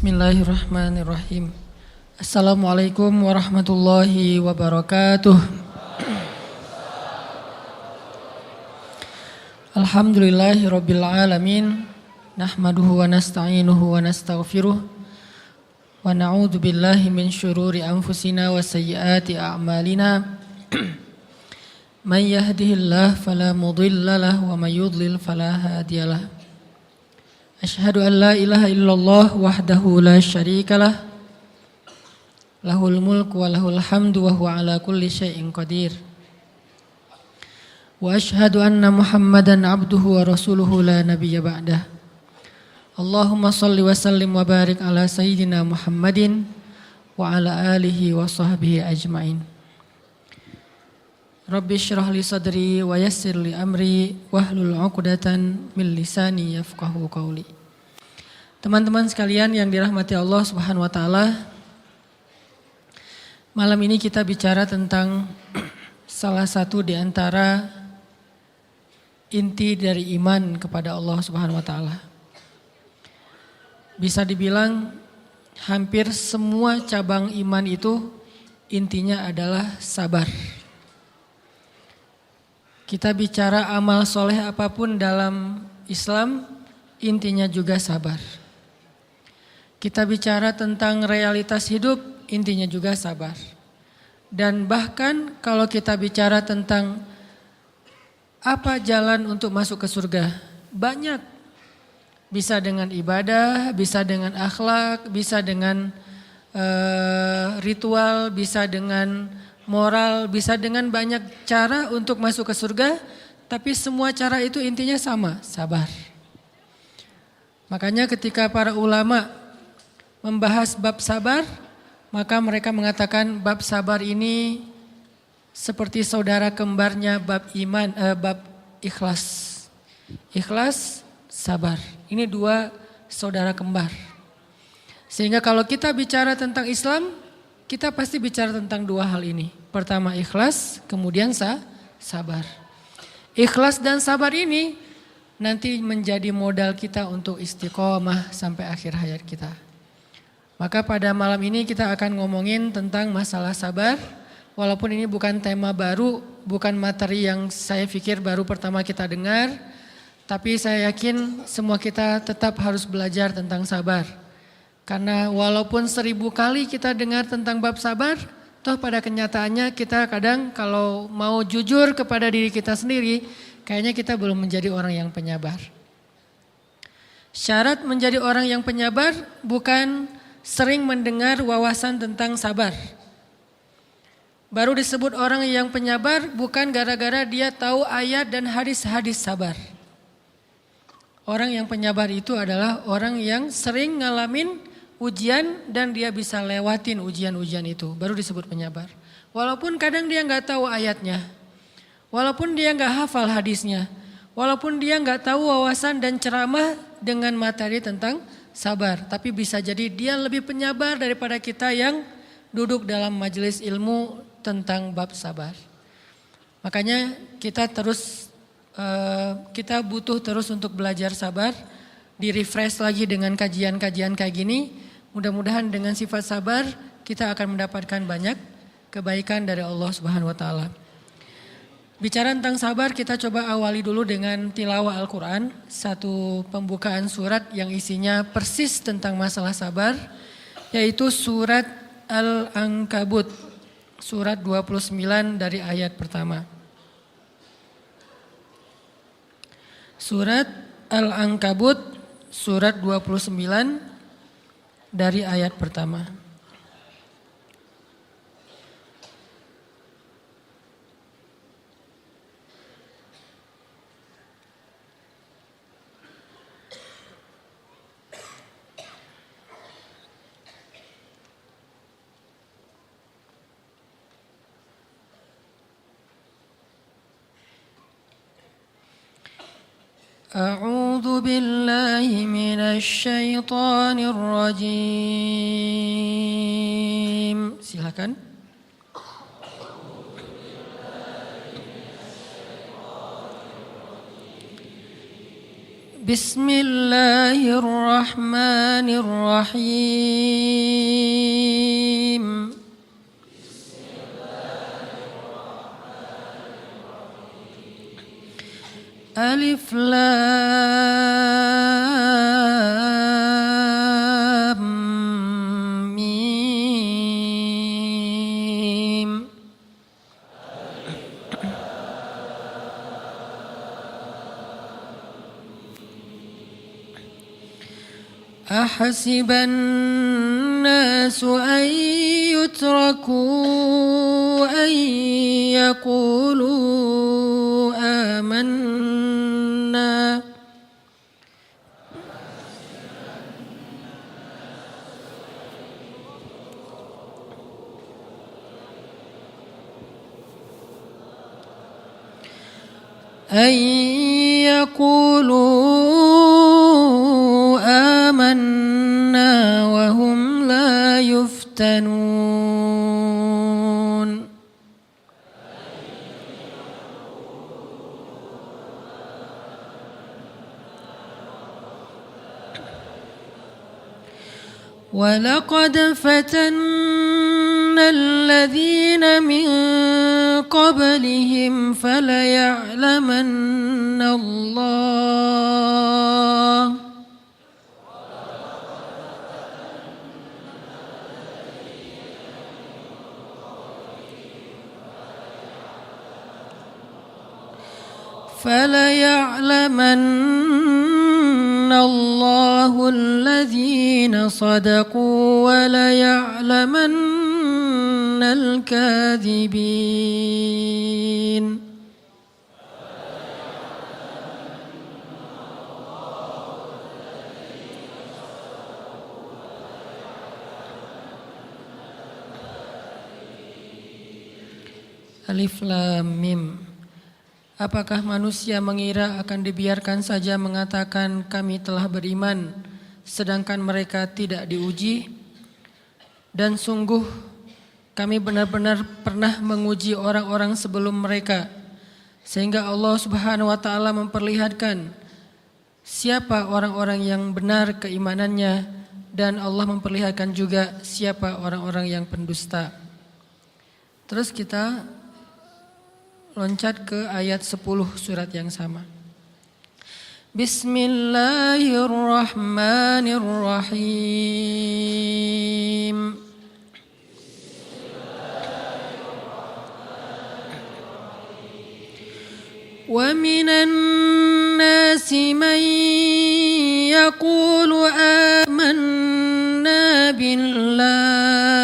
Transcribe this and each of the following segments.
Bismillahirrahmanirrahim. Assalamualaikum warahmatullahi wabarakatuh. Alhamdulillahirabbil alamin. Nahmaduhu wa nasta'inuhu wa nastaghfiruh. Wa na'udzu billahi min syururi anfusina wa sayyiati a'malina. May yahdihillahu fala mudilla lahu wa may yudlil fala hadiyalah. Asyhadu an la ilaha illallah wahdahu la syarikalah. Lahul mulku wa lahul hamdu wa huwa ala kulli syai'in qadir. Wa asyhadu anna Muhammadan abduhu wa rasuluhu la nabiyya ba'dah. Allahumma salli wa sallim wa barik ala sayyidina Muhammadin wa ala alihi wa sahbihi ajmain. Rabbi syrah li sadri wa yassir li amri wahlul 'uqdatan min lisani yafqahu qawli. Teman-teman sekalian yang dirahmati Allah Subhanahu wa taala, malam ini kita bicara tentang salah satu di antara inti dari iman kepada Allah Subhanahu wa taala. Bisa dibilang hampir semua cabang iman itu intinya adalah sabar. Kita bicara amal soleh apapun dalam Islam, intinya juga sabar. Kita bicara tentang realitas hidup, intinya juga sabar. Dan bahkan kalau kita bicara tentang apa jalan untuk masuk ke surga, banyak. Bisa dengan ibadah, bisa dengan akhlak, bisa dengan ritual, bisa dengan moral, bisa dengan banyak cara untuk masuk ke surga, tapi semua cara itu intinya sama, sabar. Makanya ketika para ulama membahas bab sabar, maka mereka mengatakan bab sabar ini seperti saudara kembarnya bab iman, bab ikhlas. Ikhlas, sabar. Ini dua saudara kembar. Sehingga kalau kita bicara tentang Islam, kita pasti bicara tentang dua hal ini. Pertama ikhlas, kemudian sabar. Ikhlas dan sabar ini nanti menjadi modal kita untuk istiqomah sampai akhir hayat kita. Maka pada malam ini kita akan ngomongin tentang masalah sabar. Walaupun ini bukan tema baru, bukan materi yang saya pikir baru pertama kita dengar. Tapi saya yakin semua kita tetap harus belajar tentang sabar. Karena walaupun 1000 kali kita dengar tentang bab sabar, toh pada kenyataannya kita kadang kalau mau jujur kepada diri kita sendiri, kayaknya kita belum menjadi orang yang penyabar. Syarat menjadi orang yang penyabar bukan sering mendengar wawasan tentang sabar. Baru disebut orang yang penyabar bukan gara-gara dia tahu ayat dan hadis-hadis sabar. Orang yang penyabar itu adalah orang yang sering ngalamin ujian dan dia bisa lewatin ujian-ujian itu, baru disebut penyabar. Walaupun kadang dia nggak tahu ayatnya, walaupun dia nggak hafal hadisnya, walaupun dia nggak tahu wawasan dan ceramah dengan materi tentang sabar, tapi bisa jadi dia lebih penyabar daripada kita yang duduk dalam majelis ilmu tentang bab sabar. Makanya kita butuh terus untuk belajar sabar, di-refresh lagi dengan kajian-kajian kayak gini. Mudah-mudahan dengan sifat sabar kita akan mendapatkan banyak kebaikan dari Allah Subhanahu wa taala. Bicara tentang sabar, kita coba awali dulu dengan tilawah Al-Qur'an, satu pembukaan surat yang isinya persis tentang masalah sabar, yaitu surat Al-Ankabut, surat 29 dari ayat pertama. Surat Al-Ankabut, surat 29 dari ayat pertama. A'udzu billahi minasy syaithanir rajim. Silakan. بسم الله الرحمن الرحيم ألف لام ميم أحسب الناس أن يتركوا أن يقولوا آمنا وهم لا يفتنون ولقد فتنا الذين من قبلهم فليعلمن الله الذين صدقوا وليعلمن الكاذبين Alif Lam Mim. Apakah manusia mengira akan dibiarkan saja mengatakan kami telah beriman, sedangkan mereka tidak diuji? Dan sungguh kami benar-benar pernah menguji orang-orang sebelum mereka, sehingga Allah Subhanahu wa Ta'ala memperlihatkan siapa orang-orang yang benar keimanannya, dan Allah memperlihatkan juga siapa orang-orang yang pendusta. Terus kita loncat ke ayat 10 surat yang sama. Bismillahirrahmanirrahim. Wa minan nasi man yaqulu amanna billah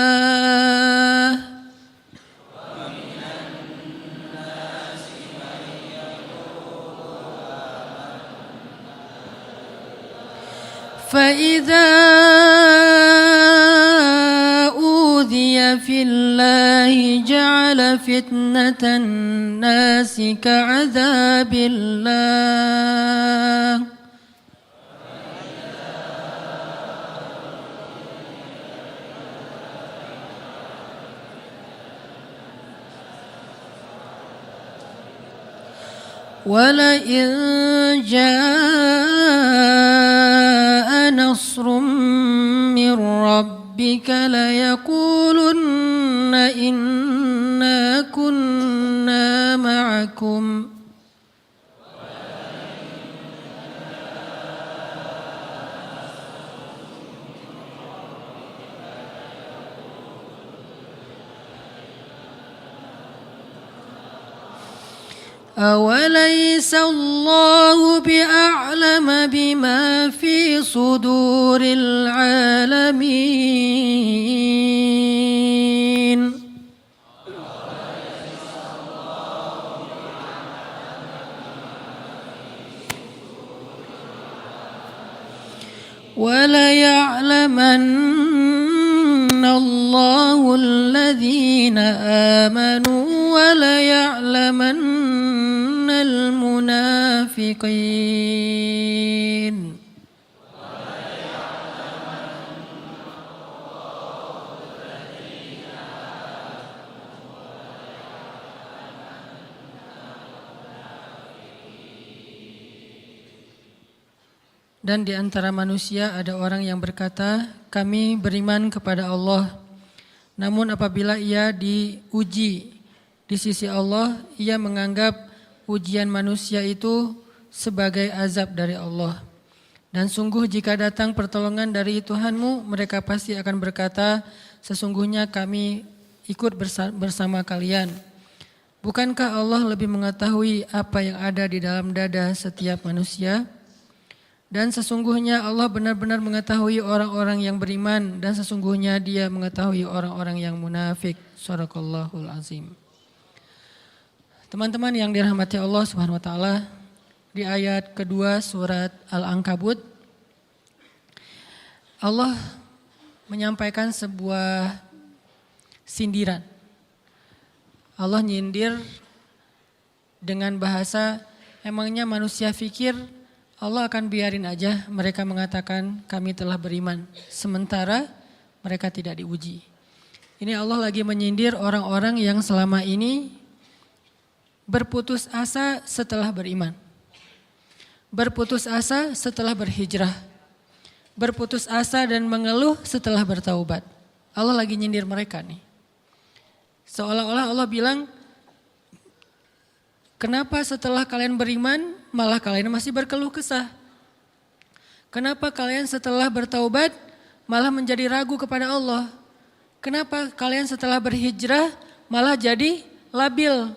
فإذا أوذي في الله جعل فتنة الناس كعذاب الله ولئن جاء نصر من ربك ليقولن إنا كنا معكم أوليس الله بأعلم بما في صدور العالمين وليعلمن الله الذين آمنوا وليعلمن المنافقين Dan di antara manusia ada orang yang berkata, kami beriman kepada Allah. Namun apabila ia diuji di sisi Allah, ia menganggap ujian manusia itu sebagai azab dari Allah. Dan sungguh jika datang pertolongan dari Tuhanmu, mereka pasti akan berkata, sesungguhnya kami ikut bersama kalian. Bukankah Allah lebih mengetahui apa yang ada di dalam dada setiap manusia? Dan sesungguhnya Allah benar-benar mengetahui orang-orang yang beriman, dan sesungguhnya Dia mengetahui orang-orang yang munafik. Shadaqallahul azim. Teman-teman yang dirahmati Allah Subhanahu wa taala, di ayat kedua surat Al-Ankabut, Allah menyampaikan sebuah sindiran. Allah nyindir dengan bahasa, emangnya manusia pikir Allah akan biarin aja mereka mengatakan kami telah beriman, sementara mereka tidak diuji. Ini Allah lagi menyindir orang-orang yang selama ini berputus asa setelah beriman. Berputus asa setelah berhijrah. Berputus asa dan mengeluh setelah bertaubat. Allah lagi nyindir mereka nih. Seolah-olah Allah bilang, kenapa setelah kalian beriman malah kalian masih berkeluh kesah? Kenapa kalian setelah bertaubat malah menjadi ragu kepada Allah? Kenapa kalian setelah berhijrah malah jadi labil?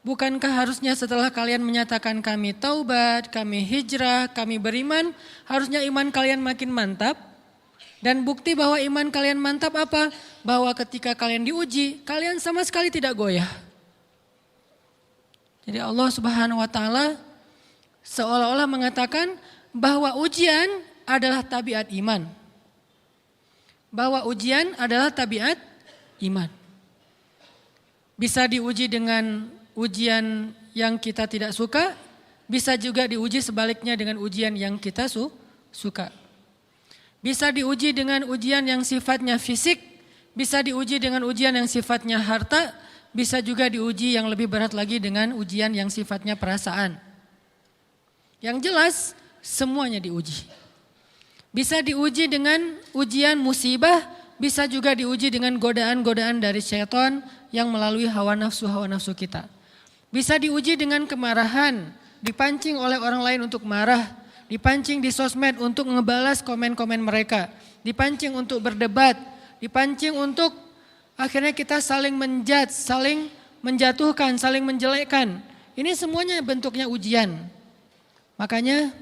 Bukankah harusnya setelah kalian menyatakan kami taubat, kami hijrah, kami beriman, harusnya iman kalian makin mantap? Dan bukti bahwa iman kalian mantap apa? Bahwa ketika kalian diuji, kalian sama sekali tidak goyah. Jadi Allah Subhanahu wa taala seolah-olah mengatakan bahwa ujian adalah tabiat iman. Bahwa ujian adalah tabiat iman. Bisa diuji dengan ujian yang kita tidak suka, bisa juga diuji sebaliknya dengan ujian yang kita suka. Bisa diuji dengan ujian yang sifatnya fisik, bisa diuji dengan ujian yang sifatnya harta, bisa juga diuji yang lebih berat lagi dengan ujian yang sifatnya perasaan. Yang jelas semuanya diuji. Bisa diuji dengan ujian musibah, bisa juga diuji dengan godaan-godaan dari syaitan yang melalui hawa nafsu kita. Bisa diuji dengan kemarahan, dipancing oleh orang lain untuk marah, dipancing di sosmed untuk ngebalas komen-komen mereka, dipancing untuk berdebat, dipancing untuk akhirnya kita saling menjudge, saling menjatuhkan, saling menjelekkan. Ini semuanya bentuknya ujian. Makanya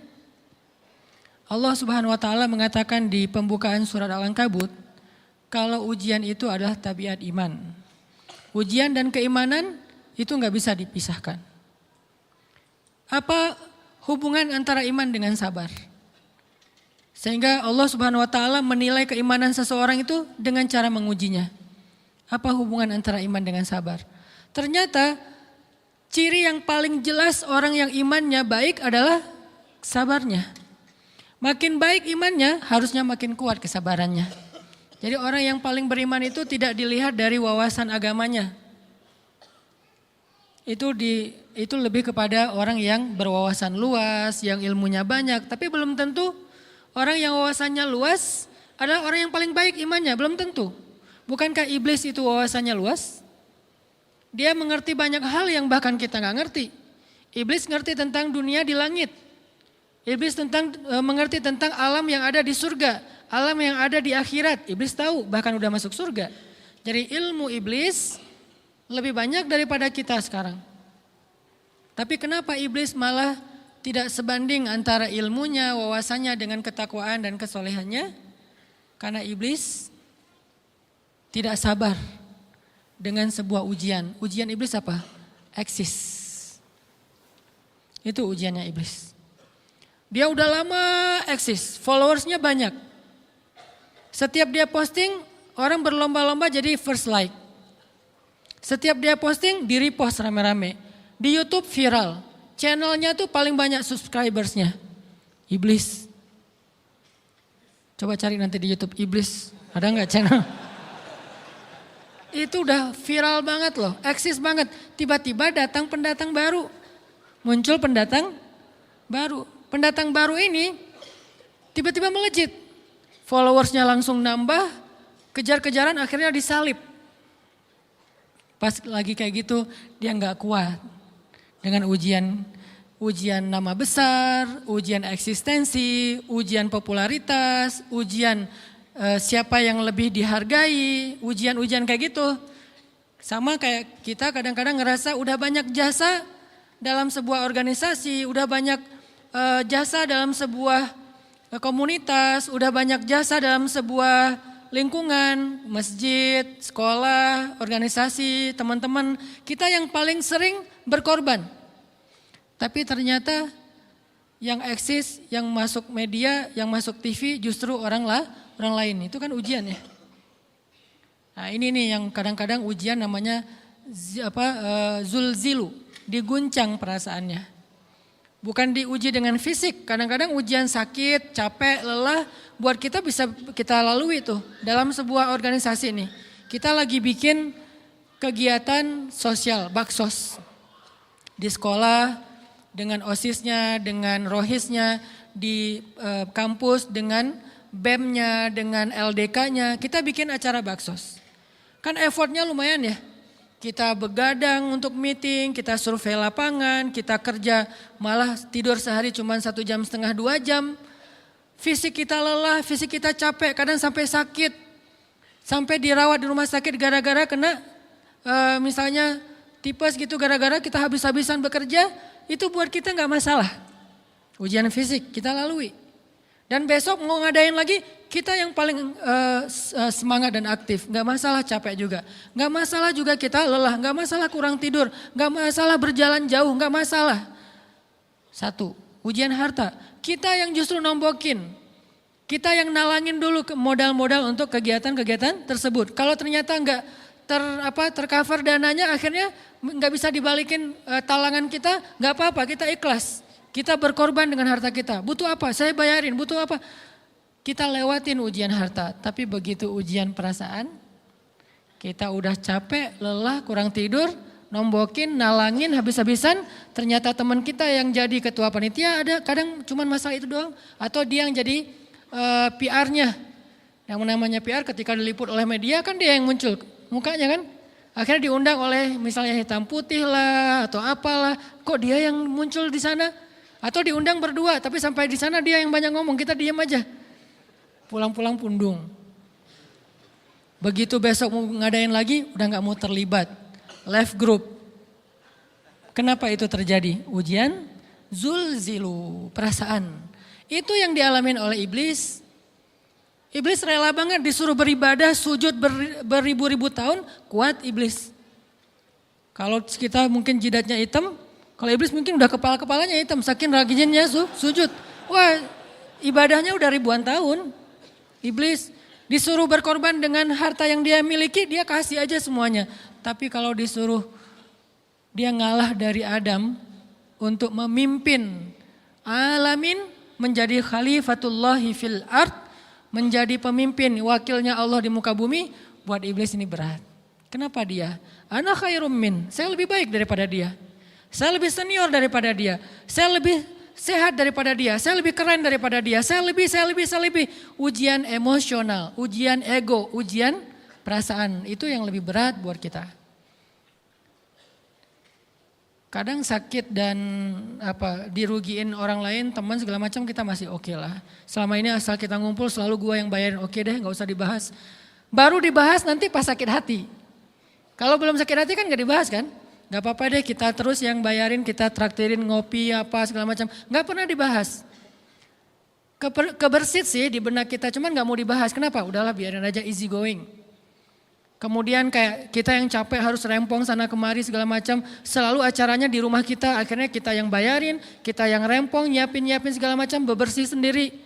Allah Subhanahu wa taala mengatakan di pembukaan surat Al-Ankabut, kalau ujian itu adalah tabiat iman. Ujian dan keimanan itu nggak bisa dipisahkan. Apa hubungan antara iman dengan sabar? Sehingga Allah Subhanahu wa taala menilai keimanan seseorang itu dengan cara mengujinya. Apa hubungan antara iman dengan sabar? Ternyata ciri yang paling jelas orang yang imannya baik adalah sabarnya. Makin baik imannya, harusnya makin kuat kesabarannya. Jadi orang yang paling beriman itu tidak dilihat dari wawasan agamanya. Itu lebih kepada orang yang berwawasan luas, yang ilmunya banyak. Tapi belum tentu orang yang wawasannya luas adalah orang yang paling baik imannya, belum tentu. Bukankah iblis itu wawasannya luas? Dia mengerti banyak hal yang bahkan kita gak ngerti. Iblis ngerti tentang dunia di langit. Iblis mengerti tentang alam yang ada di surga, alam yang ada di akhirat. Iblis tahu, bahkan udah masuk surga. Jadi ilmu iblis lebih banyak daripada kita sekarang. Tapi kenapa iblis malah tidak sebanding antara ilmunya, wawasannya dengan ketakwaan dan kesolehannya? Karena iblis tidak sabar dengan sebuah ujian. Ujian iblis apa? Eksis. Itu ujiannya iblis. Dia udah lama eksis, followersnya banyak. Setiap dia posting, orang berlomba-lomba jadi first like. Setiap dia posting, di repost rame-rame. Di YouTube viral, channelnya tuh paling banyak subscribersnya. Iblis. Coba cari nanti di YouTube, iblis. Ada gak channel? Itu udah viral banget loh, eksis banget. Tiba-tiba datang pendatang baru. Muncul pendatang baru. Pendatang baru ini Tiba-tiba melejit. Followersnya langsung nambah, kejar-kejaran akhirnya disalib. Pas lagi kayak gitu dia nggak kuat dengan ujian nama besar, ujian eksistensi, ujian popularitas, ujian siapa yang lebih dihargai, ujian-ujian kayak gitu. Sama kayak kita kadang-kadang ngerasa udah banyak jasa dalam sebuah organisasi, udah banyak jasa dalam sebuah komunitas, udah banyak jasa dalam sebuah lingkungan, masjid, sekolah, organisasi, teman-teman. Kita yang paling sering berkorban. Tapi ternyata yang eksis, yang masuk media, yang masuk TV justru orang lain. Itu kan ujian ya. Nah ini nih yang kadang-kadang ujian namanya zulzilu, diguncang perasaannya. Bukan diuji dengan fisik, kadang-kadang ujian sakit, capek, lelah, buat kita bisa kita lalui tuh dalam sebuah organisasi nih. Kita lagi bikin kegiatan sosial, baksos di sekolah, dengan OSIS-nya, dengan ROHIS-nya, di kampus, dengan BEM-nya, dengan LDK-nya, kita bikin acara baksos. Kan effortnya lumayan ya. Kita begadang untuk meeting, kita survei lapangan, kita kerja malah tidur sehari cuma 1,5 jam, 2 jam. Fisik kita lelah, fisik kita capek, kadang sampai sakit. Sampai dirawat di rumah sakit gara-gara kena misalnya tipes gitu, gara-gara kita habis-habisan bekerja, itu buat kita nggak masalah. Ujian fisik kita lalui. Dan besok mau ngadain lagi, kita yang paling semangat dan aktif. Nggak masalah capek juga. Nggak masalah juga kita lelah, nggak masalah kurang tidur, nggak masalah berjalan jauh, nggak masalah. Satu, ujian harta. Kita yang justru nombokin. Kita yang nalangin dulu modal-modal untuk kegiatan-kegiatan tersebut. Kalau ternyata nggak tercover dananya, akhirnya nggak bisa dibalikin talangan kita, nggak apa-apa, kita ikhlas. Kita berkorban dengan harta kita. Butuh apa? Saya bayarin. Butuh apa? Kita lewatin ujian harta. Tapi begitu ujian perasaan, kita udah capek, lelah, kurang tidur, nombokin, nalangin habis-habisan. Ternyata teman kita yang jadi ketua panitia ada kadang cuman masalah itu doang. Atau dia yang jadi PR-nya. Yang namanya PR ketika diliput oleh media kan dia yang muncul mukanya kan. Akhirnya diundang oleh misalnya hitam putih lah atau apalah. Kok dia yang muncul di sana? Atau diundang berdua tapi sampai di sana dia yang banyak ngomong, kita diam aja. Pulang-pulang pundung. Begitu besok mau ngadain lagi udah gak mau terlibat. Left group. Kenapa itu terjadi? Ujian zulzilu, perasaan. Itu yang dialamin oleh iblis. Iblis rela banget disuruh beribadah, sujud beribu-ribu tahun, kuat iblis. Kalau kita mungkin jidatnya hitam, kalau iblis mungkin udah kepala-kepalanya hitam, saking rajinnya sujud. Wah, ibadahnya udah ribuan tahun. Iblis disuruh berkorban dengan harta yang dia miliki, dia kasih aja semuanya. Tapi kalau disuruh dia ngalah dari Adam untuk memimpin alamin, menjadi khalifatullahi fil ard, menjadi pemimpin wakilnya Allah di muka bumi, buat iblis ini berat. Kenapa dia? Ana khairum min, saya lebih baik daripada dia. Saya lebih senior daripada dia. Saya lebih sehat daripada dia. Saya lebih keren daripada dia. Saya lebih. Ujian emosional, ujian ego, ujian perasaan. Itu yang lebih berat buat kita. Kadang sakit dan dirugiin orang lain, teman segala macam kita masih oke lah. Selama ini asal kita ngumpul selalu gua yang bayarin, oke deh gak usah dibahas. Baru dibahas nanti pas sakit hati. Kalau belum sakit hati kan gak dibahas kan. Gak apa-apa deh kita terus yang bayarin, kita traktirin ngopi apa segala macam. Gak pernah dibahas. Kebersit sih di benak kita, cuman gak mau dibahas. Kenapa? Udahlah biarin aja, easy going. Kemudian kayak kita yang capek harus rempong sana kemari segala macam. Selalu acaranya di rumah kita, akhirnya kita yang bayarin, kita yang rempong, nyiapin segala macam, bebersih sendiri.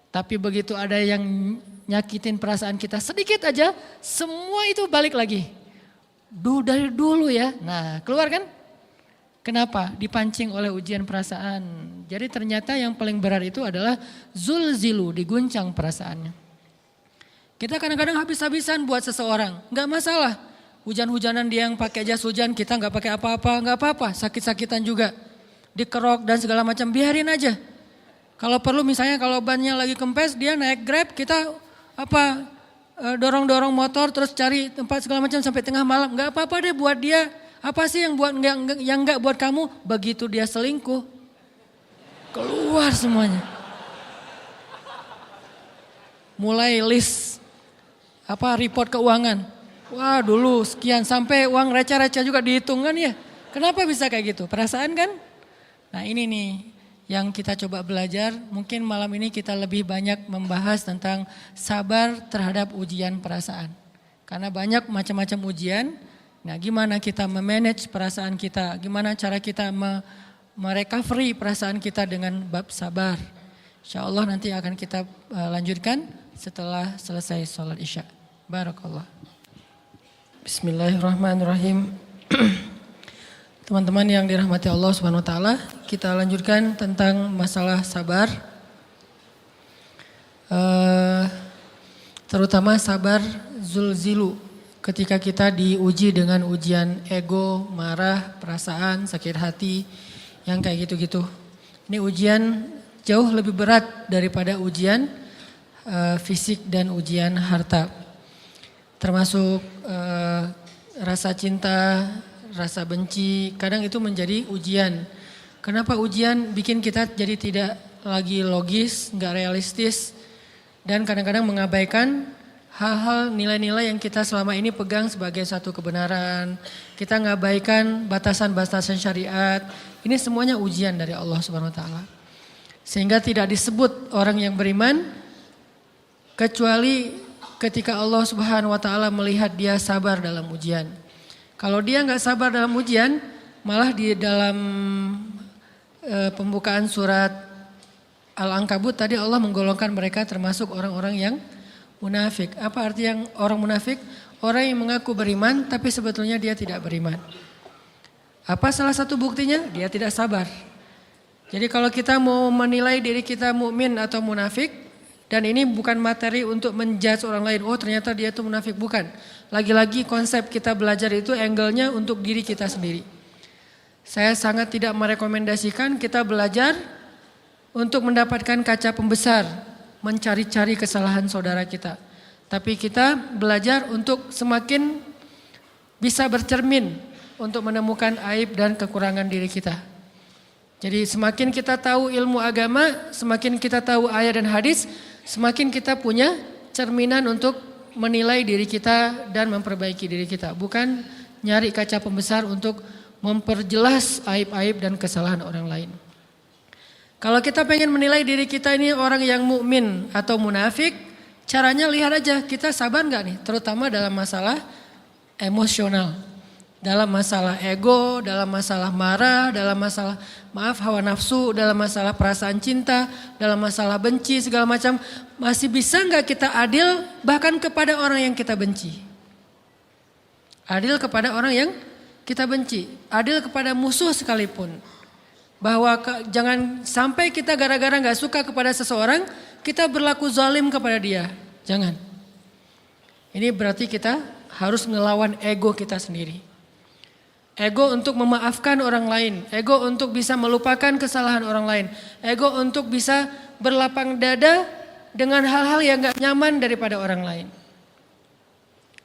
Tapi begitu ada yang nyakitin perasaan kita sedikit aja, semua itu balik lagi. Dari dulu ya, nah keluar kan? Kenapa? Dipancing oleh ujian perasaan. Jadi ternyata yang paling berat itu adalah zulzilu, diguncang perasaannya. Kita kadang-kadang habis-habisan buat seseorang, gak masalah. Hujan-hujanan dia yang pakai jas hujan, kita gak pakai apa-apa, gak apa-apa. Sakit-sakitan juga, dikerok dan segala macam, biarin aja. Kalau perlu misalnya kalau bannya lagi kempes dia naik Grab, kita dorong-dorong motor terus cari tempat segala macam sampai tengah malam. Enggak apa-apa deh buat dia. Apa sih yang enggak buat kamu? Begitu dia selingkuh, keluar semuanya. Mulai list report keuangan. Wah, dulu sekian sampai uang receh-receh juga dihitung kan ya. Kenapa bisa kayak gitu? Perasaan kan? Nah, ini nih yang kita coba belajar. Mungkin malam ini kita lebih banyak membahas tentang sabar terhadap ujian perasaan. Karena banyak macam-macam ujian. Nah, gimana kita memanage perasaan kita? Gimana cara kita merecovery perasaan kita dengan bab sabar? Insya Allah nanti akan kita lanjutkan setelah selesai sholat isya. Barakallah. Bismillahirrahmanirrahim. Teman-teman yang dirahmati Allah Subhanahu wa taala, kita lanjutkan tentang masalah sabar. Terutama sabar zulzilu, ketika kita diuji dengan ujian ego, marah, perasaan, sakit hati, yang kayak gitu-gitu. Ini ujian jauh lebih berat daripada ujian fisik dan ujian harta. Termasuk rasa cinta, rasa benci, kadang itu menjadi ujian. Kenapa ujian bikin kita jadi tidak lagi logis, nggak realistis, dan kadang-kadang mengabaikan hal-hal nilai-nilai yang kita selama ini pegang sebagai satu kebenaran. Kita ngabaikan batasan-batasan syariat. Ini semuanya ujian dari Allah Subhanahu wa taala. Sehingga tidak disebut orang yang beriman kecuali ketika Allah Subhanahu wa taala melihat dia sabar dalam ujian. Kalau dia nggak sabar dalam ujian, malah di dalam pembukaan surat Al-Ankabut tadi Allah menggolongkan mereka termasuk orang-orang yang munafik. Apa arti yang orang munafik? Orang yang mengaku beriman tapi sebetulnya dia tidak beriman. Apa salah satu buktinya? Dia tidak sabar. Jadi kalau kita mau menilai diri kita mukmin atau munafik, dan ini bukan materi untuk menjudge orang lain. Oh ternyata dia itu munafik. Bukan. Lagi-lagi konsep kita belajar itu angle-nya untuk diri kita sendiri. Saya sangat tidak merekomendasikan kita belajar untuk mendapatkan kaca pembesar. Mencari-cari kesalahan saudara kita. Tapi kita belajar untuk semakin bisa bercermin. Untuk menemukan aib dan kekurangan diri kita. Jadi semakin kita tahu ilmu agama, semakin kita tahu ayat dan hadis, semakin kita punya cerminan untuk menilai diri kita dan memperbaiki diri kita. Bukan nyari kaca pembesar untuk memperjelas aib-aib dan kesalahan orang lain. Kalau kita pengen menilai diri kita ini orang yang mukmin atau munafik, caranya lihat aja kita sabar nggak nih, terutama dalam masalah emosional. Dalam masalah ego, dalam masalah marah, dalam masalah hawa nafsu, dalam masalah perasaan cinta, dalam masalah benci segala macam. Masih bisa gak kita adil bahkan kepada orang yang kita benci? Adil kepada orang yang kita benci. Adil kepada musuh sekalipun. Bahwa jangan sampai kita gara-gara gak suka kepada seseorang, kita berlaku zalim kepada dia. Jangan. Ini berarti kita harus ngelawan ego kita sendiri. Ego untuk memaafkan orang lain. Ego untuk bisa melupakan kesalahan orang lain. Ego untuk bisa berlapang dada dengan hal-hal yang gak nyaman daripada orang lain.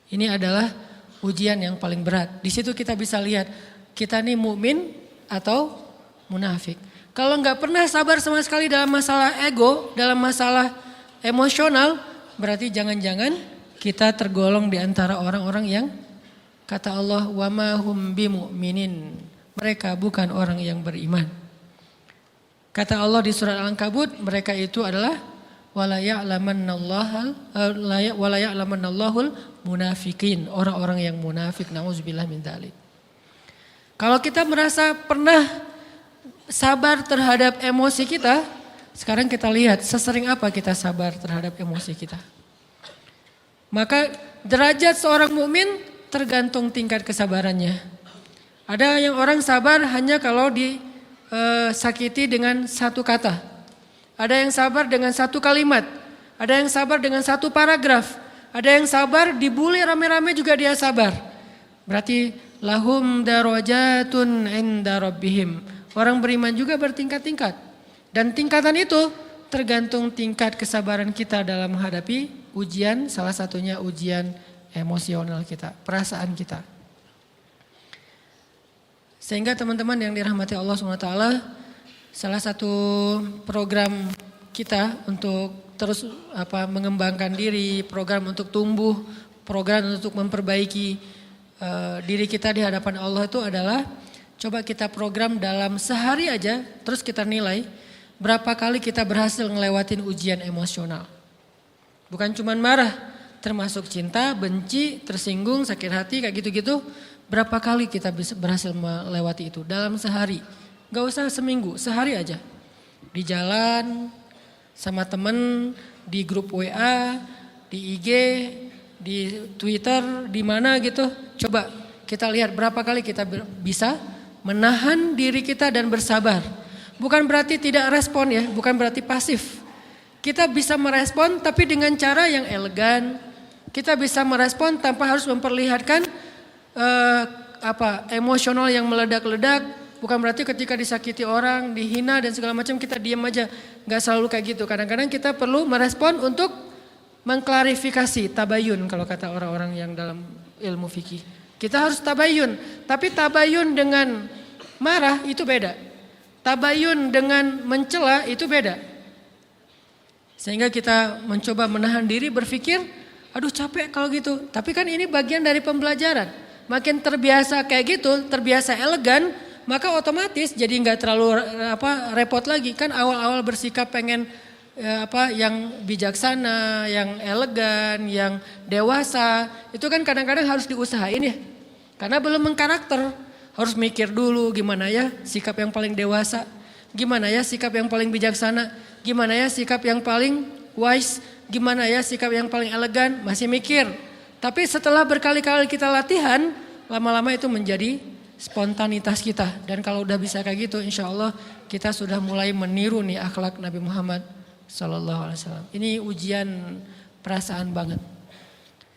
Ini adalah ujian yang paling berat. Di situ kita bisa lihat kita ini mukmin atau munafik. Kalau gak pernah sabar sama sekali dalam masalah ego, dalam masalah emosional, berarti jangan-jangan kita tergolong di antara orang-orang yang kata Allah, wa ma hum bimu'minin. Mereka bukan orang yang beriman. Kata Allah di surat Al-Ankabut, mereka itu adalah wala ya'lamannallahul munafikin, orang-orang yang munafik. Nauzubillah min dzalik. Kalau kita merasa pernah sabar terhadap emosi kita, sekarang kita lihat sesering apa kita sabar terhadap emosi kita. Maka derajat seorang mukmin tergantung tingkat kesabarannya. Ada yang orang sabar hanya kalau disakiti dengan satu kata. Ada yang sabar dengan satu kalimat. Ada yang sabar dengan satu paragraf. Ada yang sabar dibully rame-rame juga dia sabar. Berarti lahum darajatun inda rabbihim. Orang beriman juga bertingkat-tingkat. Dan tingkatan itu tergantung tingkat kesabaran kita dalam menghadapi ujian, salah satunya ujian emosional kita, perasaan kita. Sehingga teman-teman yang dirahmati Allah SWT, salah satu program kita untuk terus mengembangkan diri, program untuk tumbuh, program untuk memperbaiki diri kita di hadapan Allah itu adalah coba kita program dalam sehari aja, terus kita nilai berapa kali kita berhasil ngelewatin ujian emosional. Bukan cuma marah, termasuk cinta, benci, tersinggung, sakit hati, kayak gitu-gitu. Berapa kali kita bisa berhasil melewati itu dalam sehari. Gak usah seminggu, sehari aja. Di jalan, sama temen, di grup WA, di IG, di Twitter, di mana gitu. Coba kita lihat berapa kali kita bisa menahan diri kita dan bersabar. Bukan berarti tidak respon ya, bukan berarti pasif. Kita bisa merespon tapi dengan cara yang elegan. Kita bisa merespon tanpa harus memperlihatkan emosional yang meledak-ledak. Bukan berarti ketika disakiti orang, dihina dan segala macam kita diam aja. Gak selalu kayak gitu. Kadang-kadang kita perlu merespon untuk mengklarifikasi, tabayun kalau kata orang-orang yang dalam ilmu fikih. Kita harus tabayun, tapi tabayun dengan marah itu beda. Tabayun dengan mencela itu beda. Sehingga kita mencoba menahan diri berpikir, aduh capek kalau gitu. Tapi kan ini bagian dari pembelajaran. Makin terbiasa kayak gitu, terbiasa elegan, maka otomatis jadi nggak terlalu repot lagi. Kan awal-awal bersikap pengen yang bijaksana, yang elegan, yang dewasa, itu kan kadang-kadang harus diusahain ya. Karena belum mengkarakter. Harus mikir dulu gimana ya sikap yang paling dewasa, gimana ya sikap yang paling bijaksana, gimana ya sikap yang paling wise, gimana ya sikap yang paling elegan, masih mikir. Tapi setelah berkali-kali kita latihan, lama-lama itu menjadi spontanitas kita. Dan kalau udah bisa kayak gitu, insya Allah kita sudah mulai meniru nih akhlak Nabi Muhammad SAW. Ini ujian perasaan banget.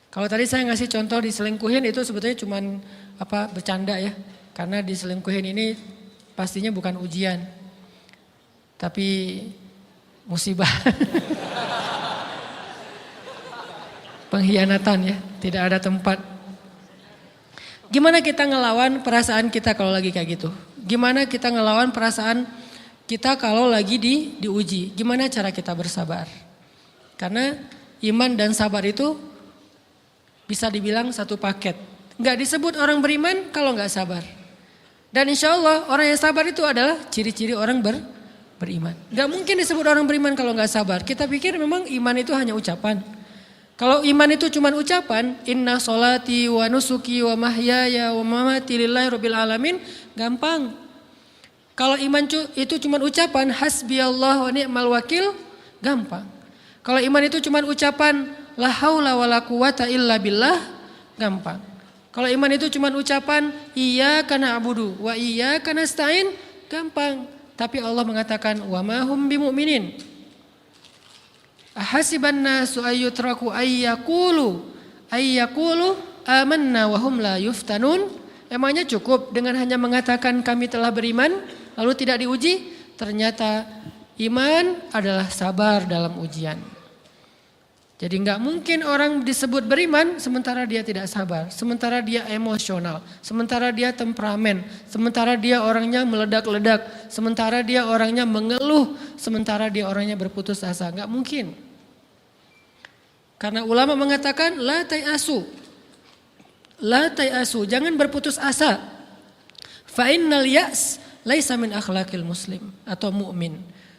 Kalau tadi saya ngasih contoh diselingkuhin itu sebetulnya cuman bercanda ya. Karena diselingkuhin ini pastinya bukan ujian, tapi musibah. Pengkhianatan ya, tidak ada tempat. Gimana kita ngelawan perasaan kita kalau lagi kayak gitu? Gimana kita ngelawan perasaan kita kalau lagi diuji? Gimana cara kita bersabar? Karena iman dan sabar itu bisa dibilang satu paket. Gak disebut orang beriman kalau gak sabar. Dan insya Allah orang yang sabar itu adalah ciri-ciri orang beriman. Gak mungkin disebut orang beriman kalau gak sabar. Kita pikir memang iman itu hanya ucapan. Kalau iman itu cuma ucapan, inna sholati wa nusuki wa mahyaya wa mamati lillahi rabbil alamin, gampang. Kalau iman itu cuma ucapan, hasbiyallah wa ni'mal wakil, gampang. Kalau iman itu cuma ucapan, la haula wa la quwata illa billah, gampang. Kalau iman itu cuma ucapan iyyaka na'budu wa iyyaka nasta'in, gampang. Tapi Allah mengatakan wa ma hum bimu'minin. Ahasiban nasu ayyutraku ayyaqulu amanna wa hum la yuftanun. Emangnya cukup dengan hanya mengatakan kami telah beriman lalu tidak diuji? Ternyata iman adalah sabar dalam ujian. Jadi nggak mungkin orang disebut beriman sementara dia tidak sabar, sementara dia emosional, sementara dia temperamen, sementara dia orangnya meledak-ledak, sementara dia orangnya mengeluh, sementara dia orangnya berputus asa. Nggak mungkin. Karena ulama mengatakan la tayasu, jangan berputus asa. Fa innal ya's laisa min akhlaqil muslim atau mu'min.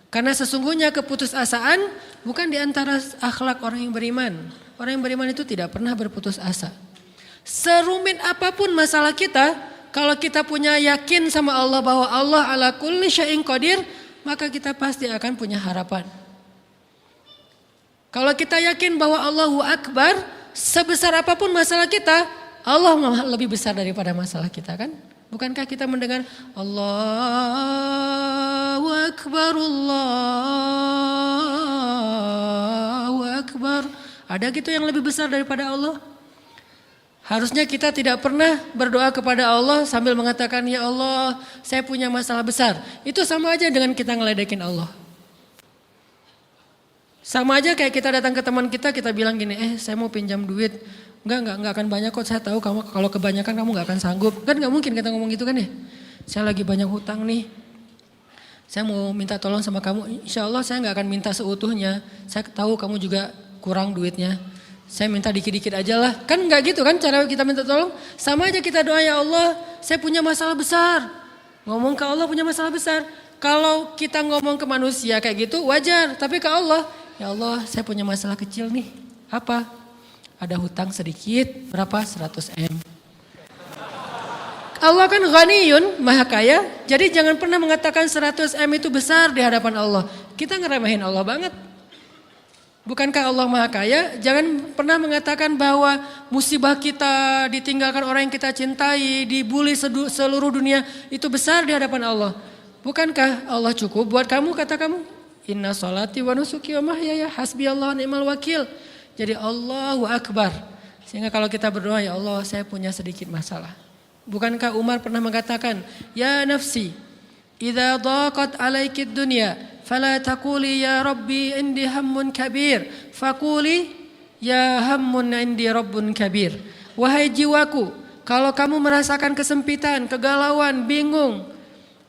Karena sesungguhnya keputusasaan bukan di antara akhlak orang yang beriman. Orang yang beriman itu tidak pernah berputus asa. Serumit apapun masalah kita, kalau kita punya yakin sama Allah bahwa Allah ala kulli syai'in qadir, maka kita pasti akan punya harapan. Kalau kita yakin bahwa Allahu Akbar, sebesar apapun masalah kita, Allah lebih besar daripada masalah kita kan? Bukankah kita mendengar Allahu Akbar, Allahu Akbar. Ada gitu yang lebih besar daripada Allah? Harusnya kita tidak pernah berdoa kepada Allah sambil mengatakan, ya Allah saya punya masalah besar. Itu sama aja dengan kita ngeledekin Allah. Sama aja kayak kita datang ke teman kita bilang gini, saya mau pinjam duit. Enggak akan banyak kok, saya tahu kamu kalau kebanyakan kamu enggak akan sanggup. Kan enggak mungkin kita ngomong gitu kan ya. Saya lagi banyak hutang nih. Saya mau minta tolong sama kamu, insya Allah saya enggak akan minta seutuhnya. Saya tahu kamu juga kurang duitnya. Saya minta dikit-dikit aja lah. Kan enggak gitu kan cara kita minta tolong. Sama aja kita doa, ya Allah saya punya masalah besar. Ngomong ke Allah punya masalah besar. Kalau kita ngomong ke manusia kayak gitu wajar. Tapi ke Allah, ya Allah saya punya masalah kecil nih. Apa? Ada hutang sedikit, berapa? 100 M. Allah kan ghaniyun, maha kaya. Jadi jangan pernah mengatakan 100 M itu besar di hadapan Allah. Kita ngeremehin Allah banget. Bukankah Allah maha kaya? Jangan pernah mengatakan bahwa musibah kita, ditinggalkan orang yang kita cintai, dibully seluruh dunia, itu besar di hadapan Allah. Bukankah Allah cukup buat kamu, kata kamu? Inna sholati wa nusuki wa mahyaya hasbiyallahu ni'mal wakil. Jadi Allahu Akbar. Sehingga kalau kita berdoa, ya Allah saya punya sedikit masalah. Bukankah Umar pernah mengatakan, ya nafsi, idza daqat alaikid dunya, fala taquli ya Rabbi indi hammun kabir, faquli ya hammun indi rabbun kabir. Wahai jiwaku, kalau kamu merasakan kesempitan, kegalauan, bingung,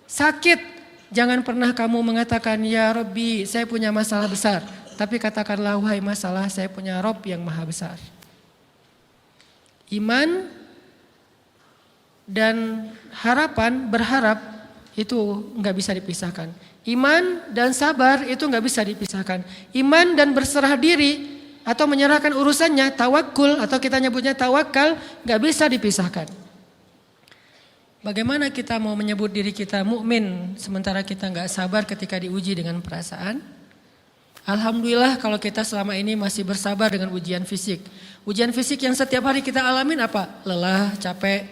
sakit, jangan pernah kamu mengatakan ya Rabbi saya punya masalah besar. Tapi katakanlah, wahai masalah saya punya Rabb yang maha besar. Iman dan harapan, berharap itu nggak bisa dipisahkan. Iman dan sabar itu nggak bisa dipisahkan. Iman dan berserah diri atau menyerahkan urusannya, tawakul atau kita nyebutnya tawakal, nggak bisa dipisahkan. Bagaimana kita mau menyebut diri kita mukmin sementara kita nggak sabar ketika diuji dengan perasaan? Alhamdulillah kalau kita selama ini masih bersabar dengan ujian fisik. Ujian fisik yang setiap hari kita alamin apa? Lelah, capek,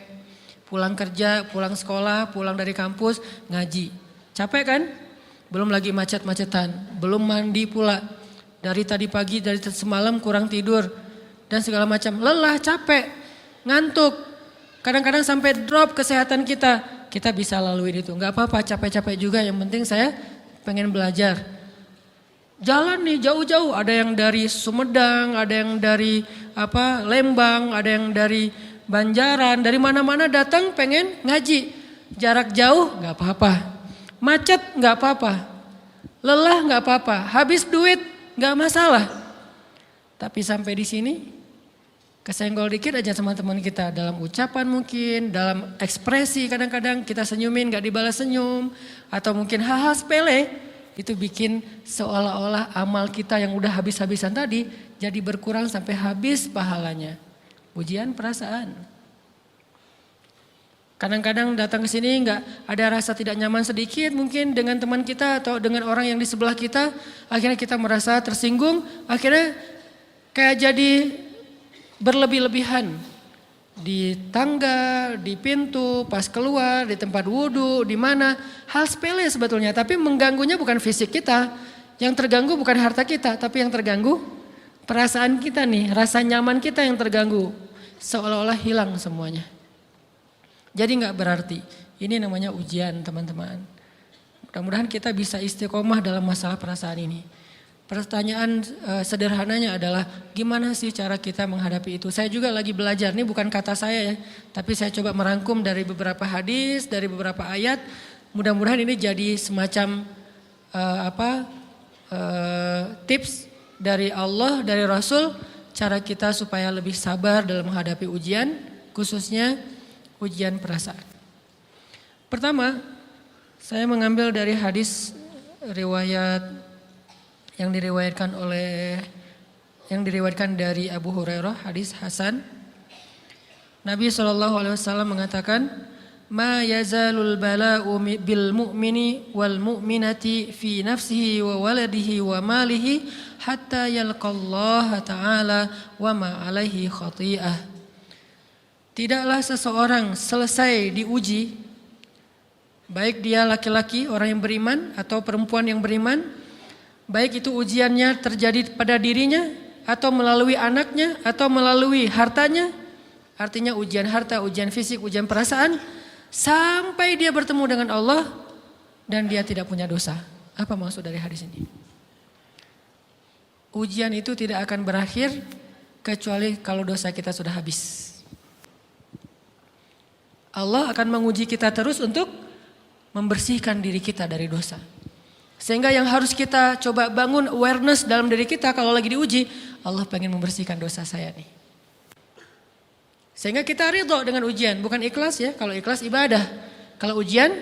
pulang kerja, pulang sekolah, pulang dari kampus, ngaji. Capek kan? Belum lagi macet-macetan, belum mandi pula. Dari tadi pagi, dari semalam kurang tidur dan segala macam. Lelah, capek, ngantuk. Kadang-kadang sampai drop kesehatan kita. Kita bisa laluin itu. Enggak apa-apa, capek-capek juga, yang penting saya pengen belajar. Jalan nih jauh-jauh, ada yang dari Sumedang, ada yang dari Lembang, ada yang dari Banjaran, dari mana-mana datang pengen ngaji. Jarak jauh nggak apa-apa, macet nggak apa-apa, lelah nggak apa-apa, habis duit nggak masalah. Tapi sampai di sini kesenggol dikit aja sama teman kita dalam ucapan mungkin, dalam ekspresi kadang-kadang kita senyumin nggak dibalas senyum, atau mungkin hal-hal sepele. Itu bikin seolah-olah amal kita yang udah habis-habisan tadi jadi berkurang sampai habis pahalanya. Ujian perasaan. Kadang-kadang datang ke sini nggak ada rasa tidak nyaman sedikit mungkin dengan teman kita atau dengan orang yang di sebelah kita. Akhirnya kita merasa tersinggung, akhirnya kayak jadi berlebih-lebihan. Di tangga, di pintu, pas keluar, di tempat wudhu, di mana. Hal sepele sebetulnya, tapi mengganggunya bukan fisik kita. Yang terganggu bukan harta kita, tapi yang terganggu perasaan kita nih, rasa nyaman kita yang terganggu. Seolah-olah hilang semuanya. Jadi gak berarti, ini namanya ujian teman-teman. Mudah-mudahan kita bisa istiqomah dalam masalah perasaan ini. Pertanyaan sederhananya adalah gimana sih cara kita menghadapi itu? Saya juga lagi belajar, ini bukan kata saya ya, tapi saya coba merangkum dari beberapa hadis, dari beberapa ayat. Mudah-mudahan ini jadi semacam tips dari Allah, dari Rasul, cara kita supaya lebih sabar dalam menghadapi ujian, khususnya ujian perasaan. Pertama, saya mengambil dari hadis riwayat yang diriwayatkan dari Abu Hurairah, hadis Hasan. Nabi SAW mengatakan, "Ma yazalul bala'u bil mu'mini wal mu'minati fi nafsihi wa waladihi wa malihi hatta yalqallaha ta'ala wa ma alaihi khati'ah." Tidaklah seseorang selesai diuji, baik dia laki-laki orang yang beriman atau perempuan yang beriman, baik itu ujiannya terjadi pada dirinya atau melalui anaknya atau melalui hartanya. Artinya ujian harta, ujian fisik, ujian perasaan. Sampai dia bertemu dengan Allah dan dia tidak punya dosa. Apa maksud dari hadis ini? ujian itu tidak akan berakhir kecuali kalau dosa kita sudah habis. Allah akan menguji kita terus untuk membersihkan diri kita dari dosa. Sehingga yang harus kita coba bangun awareness dalam diri kita kalau lagi diuji, Allah pengen membersihkan dosa saya nih. Sehingga kita ridho dengan ujian, bukan ikhlas ya. Kalau ikhlas ibadah, kalau ujian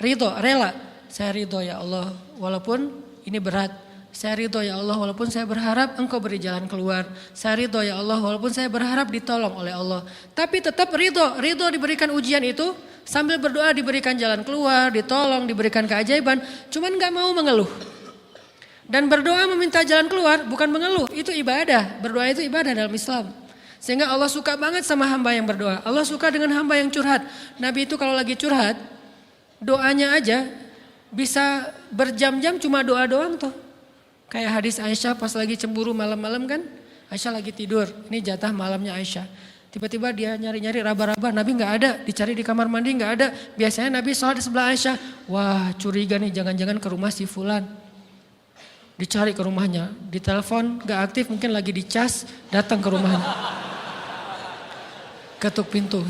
ridho, rela. Saya ridho ya Allah walaupun ini berat. Saya ridho ya Allah walaupun saya berharap Engkau beri jalan keluar. Saya ridho ya Allah walaupun saya berharap ditolong oleh Allah. Tapi tetap ridho diberikan ujian itu sambil berdoa diberikan jalan keluar, ditolong, diberikan keajaiban. Cuman gak mau mengeluh. Dan berdoa meminta jalan keluar bukan mengeluh, itu ibadah. Berdoa itu ibadah dalam Islam. Sehingga Allah suka banget sama hamba yang berdoa. Allah suka dengan hamba yang curhat. Nabi itu kalau lagi curhat, doanya aja bisa berjam-jam cuma doa doang tuh. Kayak hadis Aisyah pas lagi cemburu malam-malam kan. Aisyah lagi tidur, ini jatah malamnya Aisyah. Tiba-tiba dia nyari-nyari raba-raba, Nabi gak ada. Dicari di kamar mandi gak ada. Biasanya Nabi sholat di sebelah Aisyah. Wah curiga nih, jangan-jangan ke rumah si fulan. Dicari ke rumahnya, ditelepon gak aktif, mungkin lagi dicas, datang ke rumahnya. Ketuk pintu.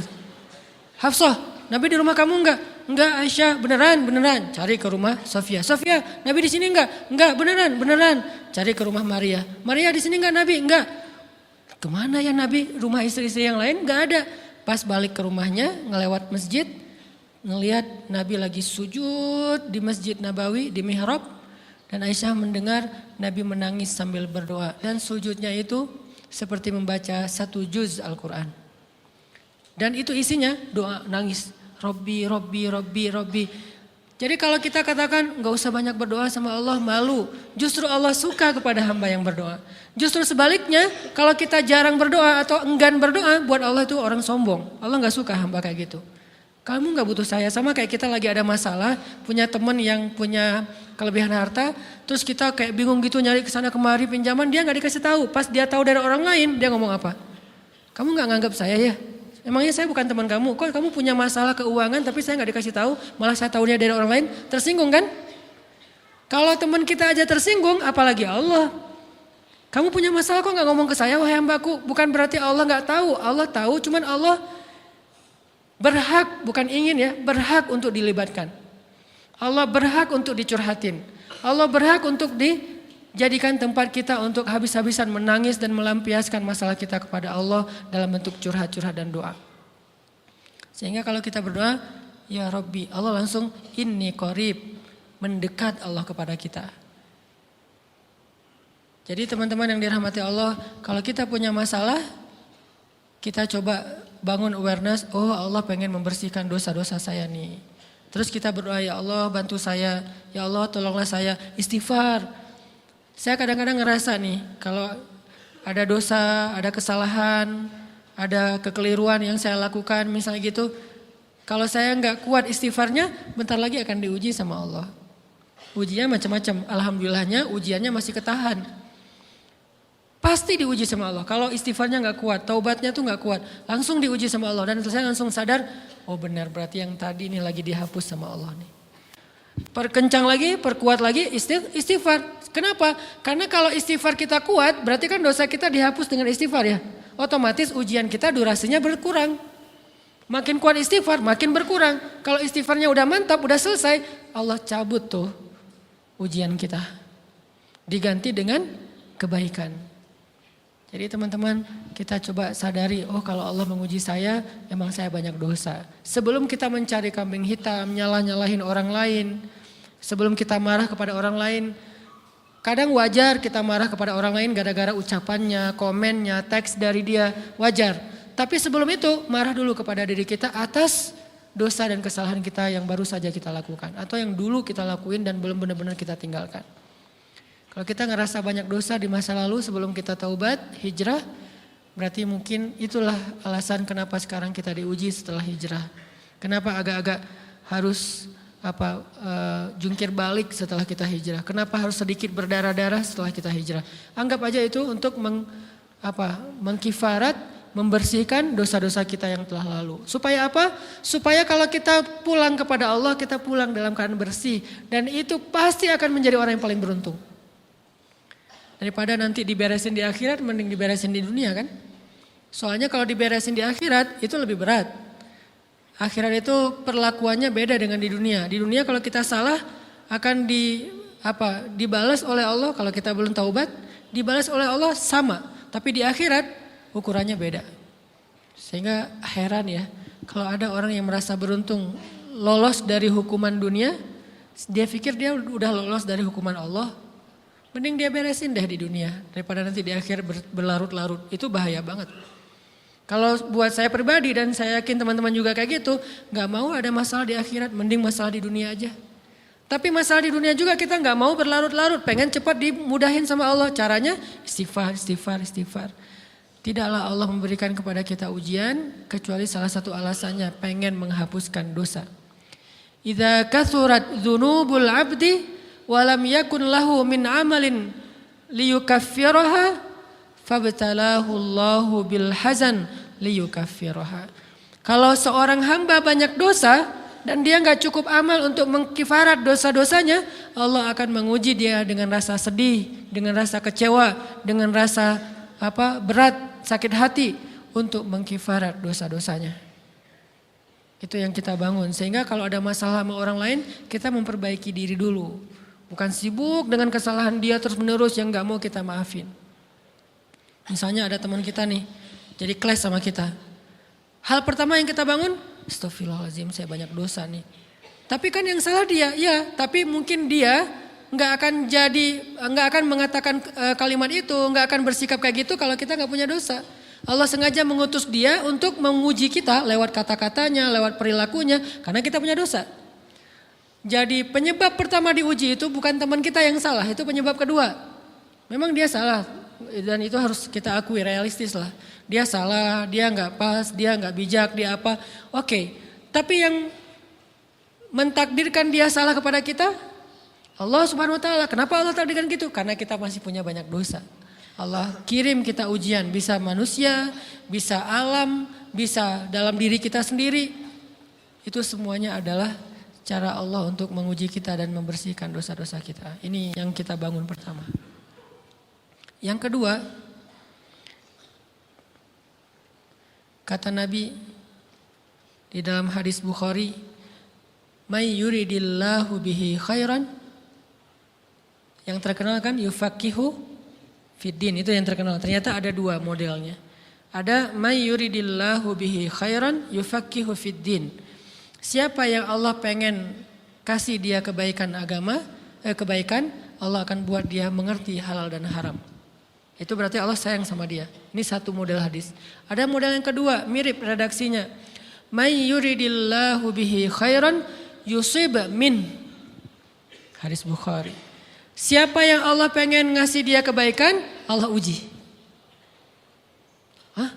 Hafsah, Nabi di rumah kamu enggak? Enggak Aisyah, beneran. Cari ke rumah Sofia. Sofia, Nabi di sini enggak? Enggak, beneran. Cari ke rumah Maria. Maria di sini enggak Nabi? Enggak. Kemana ya Nabi? Rumah istri-istri yang lain enggak ada. Pas balik ke rumahnya, ngelewat masjid, ngelihat Nabi lagi sujud di Masjid Nabawi, di mihrab. Dan Aisyah mendengar Nabi menangis sambil berdoa. Dan sujudnya itu seperti membaca 1 juz Al-Quran. Dan itu isinya doa nangis. Robbi. Jadi kalau kita katakan gak usah banyak berdoa sama Allah, malu. Justru Allah suka kepada hamba yang berdoa. Justru sebaliknya kalau kita jarang berdoa atau enggan berdoa, buat Allah itu orang sombong. Allah gak suka hamba kayak gitu. Kamu gak butuh saya, sama kayak kita lagi ada masalah, punya teman yang punya kelebihan harta, terus kita kayak bingung gitu nyari kesana kemari pinjaman, dia gak dikasih tahu. Pas dia tahu dari orang lain, dia ngomong apa? Kamu gak nganggap saya ya? Emangnya saya bukan teman kamu? Kok kamu punya masalah keuangan tapi saya gak dikasih tahu, malah saya tahunya dari orang lain? Tersinggung kan? Kalau teman kita aja tersinggung, apalagi Allah. Kamu punya masalah kok gak ngomong ke saya, wahai hambaku? Bukan berarti Allah gak tahu, Allah tahu, cuman Allah berhak, bukan ingin ya, berhak untuk dilibatkan. Allah berhak untuk dicurhatin. Allah berhak untuk dijadikan tempat kita untuk habis-habisan menangis dan melampiaskan masalah kita kepada Allah dalam bentuk curhat-curhat dan doa. Sehingga kalau kita berdoa, ya Rabbi, Allah langsung inni qarib, mendekat Allah kepada kita. Jadi teman-teman yang dirahmati Allah, kalau kita punya masalah, kita coba bangun awareness, oh Allah pengen membersihkan dosa-dosa saya nih. Terus kita berdoa, ya Allah bantu saya, ya Allah tolonglah saya, istighfar. Saya kadang-kadang ngerasa nih, kalau ada dosa, ada kesalahan, ada kekeliruan yang saya lakukan misalnya gitu. Kalau saya nggak kuat istighfarnya, bentar lagi akan diuji sama Allah. Ujinya macam-macam, alhamdulillahnya ujiannya masih ketahan. Pasti diuji sama Allah. Kalau istighfarnya nggak kuat, taubatnya tuh nggak kuat, langsung diuji sama Allah. Dan saya langsung sadar, oh benar berarti yang tadi ini lagi dihapus sama Allah nih. Perkencang lagi, perkuat lagi istighfar. Kenapa? Karena kalau istighfar kita kuat, berarti kan dosa kita dihapus dengan istighfar ya. Otomatis ujian kita durasinya berkurang. Makin kuat istighfar, makin berkurang. Kalau istighfarnya udah mantap, udah selesai, Allah cabut tuh ujian kita. Diganti dengan kebaikan. Jadi teman-teman kita coba sadari, oh kalau Allah menguji saya, emang saya banyak dosa. Sebelum kita mencari kambing hitam, nyalah-nyalahin orang lain, sebelum kita marah kepada orang lain, kadang wajar kita marah kepada orang lain gara-gara ucapannya, komennya, teks dari dia, wajar. Tapi sebelum itu marah dulu kepada diri kita atas dosa dan kesalahan kita yang baru saja kita lakukan. Atau yang dulu kita lakuin dan belum benar-benar kita tinggalkan. Kalau kita ngerasa banyak dosa di masa lalu sebelum kita taubat, hijrah, berarti mungkin itulah alasan kenapa sekarang kita diuji setelah hijrah. Kenapa agak-agak harus jungkir balik setelah kita hijrah. Kenapa harus sedikit berdarah-darah setelah kita hijrah. Anggap aja itu untuk mengkifarat, membersihkan dosa-dosa kita yang telah lalu. Supaya apa? Supaya kalau kita pulang kepada Allah, kita pulang dalam keadaan bersih. Dan itu pasti akan menjadi orang yang paling beruntung. Daripada nanti diberesin di akhirat, mending diberesin di dunia kan. Soalnya kalau diberesin di akhirat itu lebih berat. Akhirat itu perlakuannya beda dengan di dunia. Di dunia kalau kita salah akan dibalas oleh Allah. Kalau kita belum taubat, dibalas oleh Allah sama. Tapi di akhirat ukurannya beda. Sehingga heran ya, kalau ada orang yang merasa beruntung lolos dari hukuman dunia, dia pikir dia udah lolos dari hukuman Allah. Mending dia beresin deh di dunia daripada nanti di akhir berlarut-larut. Itu bahaya banget. Kalau buat saya pribadi dan saya yakin teman-teman juga kayak gitu, gak mau ada masalah di akhirat, mending masalah di dunia aja. Tapi masalah di dunia juga kita gak mau berlarut-larut, pengen cepat dimudahin sama Allah. Caranya istighfar, istighfar, istighfar. Tidaklah Allah memberikan kepada kita ujian kecuali salah satu alasannya pengen menghapuskan dosa. Idza kathurat dzunubul 'abdi wa lam yakun lahu min 'amalin liyukaffiraha fabtalahu Allahu bil hazan liyukaffiraha. Kalau seorang hamba banyak dosa dan dia enggak cukup amal untuk mengkifarat dosa-dosanya, Allah akan menguji dia dengan rasa sedih, dengan rasa kecewa, dengan rasa berat, sakit hati untuk mengkifarat dosa-dosanya. Itu yang kita bangun. Sehingga kalau ada masalah sama orang lain, kita memperbaiki diri dulu. Bukan sibuk dengan kesalahan dia terus menerus yang gak mau kita maafin. Misalnya ada teman kita nih, jadi clash sama kita. Hal pertama yang kita bangun, astagfirullahaladzim saya banyak dosa nih. Tapi kan yang salah dia, ya tapi mungkin dia gak akan mengatakan kalimat itu, gak akan bersikap kayak gitu kalau kita gak punya dosa. Allah sengaja mengutus dia untuk menguji kita lewat kata-katanya, lewat perilakunya, karena kita punya dosa. Jadi penyebab pertama diuji itu bukan teman kita yang salah, itu penyebab kedua. Memang dia salah dan itu harus kita akui, realistis lah. Dia salah, dia gak pas, dia gak bijak, dia apa. Oke, tapi yang mentakdirkan dia salah kepada kita, Allah Subhanahu wa taala. Kenapa Allah takdirkan gitu? Karena kita masih punya banyak dosa. Allah kirim kita ujian, bisa manusia, bisa alam, bisa dalam diri kita sendiri. Itu semuanya adalah cara Allah untuk menguji kita dan membersihkan dosa-dosa kita. Ini yang kita bangun pertama. Yang kedua, kata Nabi di dalam hadis Bukhari, "May yuridillahu bihi khairan." Yang terkenal kan yufaqihu fiddin, itu yang terkenal. Ternyata ada dua modelnya. Ada may yuridillahu bihi khairan yufaqihu fiddin. Siapa yang Allah pengen kasih dia kebaikan kebaikan, Allah akan buat dia mengerti halal dan haram. Itu berarti Allah sayang sama dia. Ini satu model hadis. Ada model yang kedua, mirip redaksinya. May yuridillahu bihi khairan yusib min. Hadis Bukhari. Siapa yang Allah pengen ngasih dia kebaikan, Allah uji. Hah?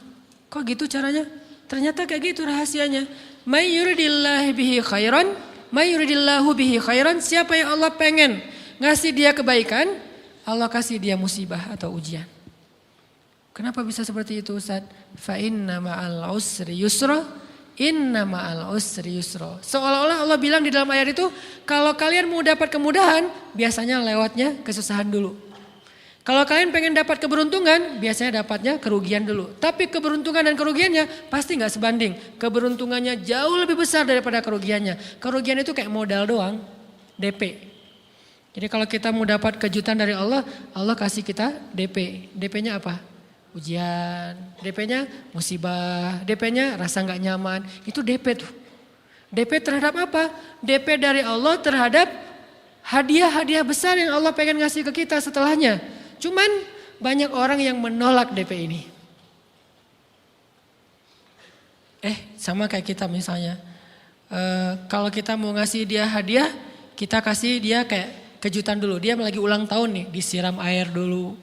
Kok gitu caranya? Ternyata kayak gitu rahasianya. May yuridillahu bihi khairan, may yuridillahu bihi khairan. Siapa yang Allah pengen ngasih dia kebaikan, Allah kasih dia musibah atau ujian. Kenapa bisa seperti itu Ustaz? Fa inna ma'al usri yusra, inna ma'al usri yusra. Seolah-olah Allah bilang di dalam ayat itu, kalau kalian mau dapat kemudahan, biasanya lewatnya kesusahan dulu. Kalau kalian pengen dapat keberuntungan, biasanya dapatnya kerugian dulu. Tapi keberuntungan dan kerugiannya pasti gak sebanding. Keberuntungannya jauh lebih besar daripada kerugiannya. Kerugian itu kayak modal doang, DP. Jadi kalau kita mau dapat kejutan dari Allah, Allah kasih kita DP. DP-nya apa? Ujian. DP-nya musibah. DP-nya rasa gak nyaman. Itu DP tuh. DP terhadap apa? DP dari Allah terhadap hadiah-hadiah besar yang Allah pengen ngasih ke kita setelahnya. Cuman banyak orang yang menolak DP ini. Sama kayak kita misalnya. Kalau kita mau ngasih dia hadiah, kita kasih dia kayak kejutan dulu. Dia lagi ulang tahun nih, disiram air dulu.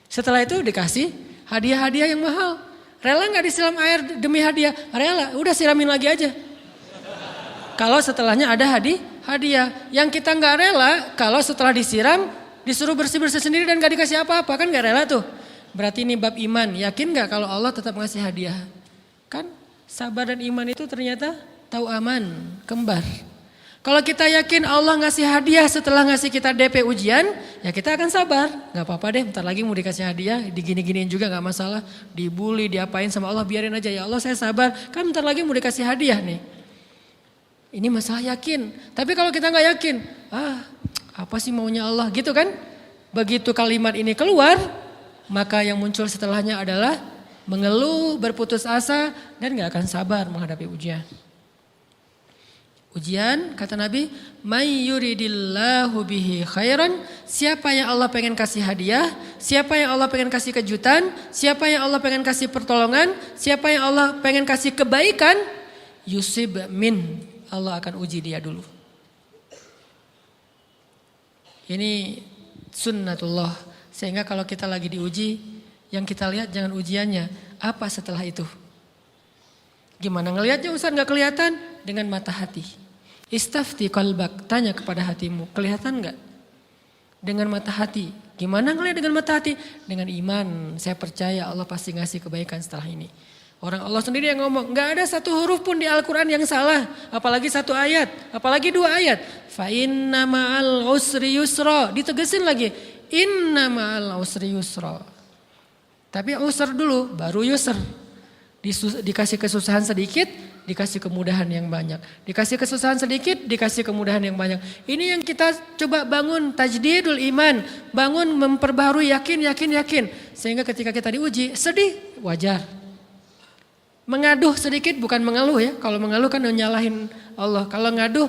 Setelah itu dikasih hadiah-hadiah yang mahal. Rela gak disiram air demi hadiah? Rela, udah siramin lagi aja. Kalau setelahnya ada hadiah. Yang kita gak rela, kalau setelah disiram, disuruh bersih-bersih sendiri dan gak dikasih apa-apa. Kan gak rela tuh. Berarti ini bab iman. Yakin gak kalau Allah tetap ngasih hadiah? Kan sabar dan iman itu ternyata tahu aman, kembar. Kalau kita yakin Allah ngasih hadiah setelah ngasih kita DP ujian, ya kita akan sabar. Gak apa-apa deh, bentar lagi mau dikasih hadiah, digini-giniin juga gak masalah. Dibully, diapain sama Allah, biarin aja. Ya Allah saya sabar, kan bentar lagi mau dikasih hadiah nih. Ini masalah yakin. Tapi kalau kita gak yakin, apa sih maunya Allah gitu kan. Begitu kalimat ini keluar, maka yang muncul setelahnya adalah mengeluh, berputus asa, dan gak akan sabar menghadapi ujian. Ujian, kata Nabi, may yuridillahu bihi khairan, siapa yang Allah pengen kasih hadiah, siapa yang Allah pengen kasih kejutan, siapa yang Allah pengen kasih pertolongan, siapa yang Allah pengen kasih kebaikan, yusib min, Allah akan uji dia dulu. Ini sunnatullah, sehingga kalau kita lagi diuji, yang kita lihat jangan ujiannya, apa setelah itu. Gimana ngelihatnya Ustaz gak kelihatan? Dengan mata hati. Istafti qalbak, tanya kepada hatimu, kelihatan gak? Dengan mata hati. Gimana ngelihat dengan mata hati? Dengan iman, saya percaya Allah pasti ngasih kebaikan setelah ini. Orang Allah sendiri yang ngomong, gak ada satu huruf pun di Al-Quran yang salah. Apalagi satu ayat, apalagi 2 ayat. Fa inna ma'al usri yusra, ditegesin lagi. Inna ma'al usri yusra. Tapi usr dulu, baru yusr. Dikasih kesusahan sedikit, dikasih kemudahan yang banyak. Dikasih kesusahan sedikit, dikasih kemudahan yang banyak. Ini yang kita coba bangun tajdidul iman. Bangun memperbaharui yakin. Sehingga ketika kita diuji, sedih, wajar. Mengaduh sedikit bukan mengeluh ya. Kalau mengeluh kan nyalahin Allah. Kalau ngaduh,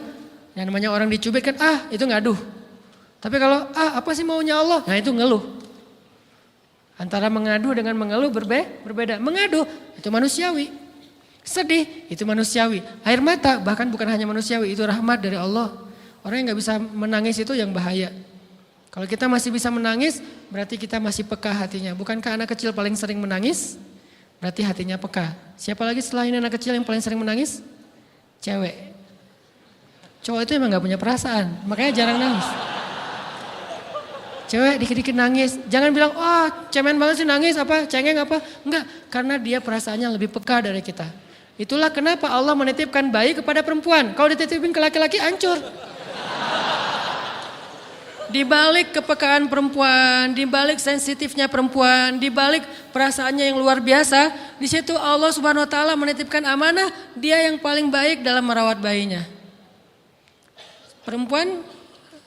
yang namanya orang dicubit kan, itu ngaduh. Tapi kalau, apa sih maunya Allah? Nah itu ngeluh. Antara mengadu dengan mengeluh berbeda. Mengadu itu manusiawi. Sedih itu manusiawi. Air mata bahkan bukan hanya manusiawi, itu rahmat dari Allah. Orang yang gak bisa menangis itu yang bahaya. Kalau kita masih bisa menangis, berarti kita masih peka hatinya. Bukankah anak kecil paling sering menangis? Berarti hatinya peka. Siapa lagi selain anak kecil yang paling sering menangis? Cewek. Cowok itu emang gak punya perasaan, makanya jarang nangis. Cewek dikit-dikit nangis, jangan bilang, cemen banget sih nangis apa, cengeng apa. Enggak, karena dia perasaannya lebih peka dari kita. Itulah kenapa Allah menitipkan bayi kepada perempuan. Kalau dititipin ke laki-laki hancur. Di balik kepekaan perempuan, di balik sensitifnya perempuan, di balik perasaannya yang luar biasa, di situ Allah Subhanahu wa taala menitipkan amanah, dia yang paling baik dalam merawat bayinya. Perempuan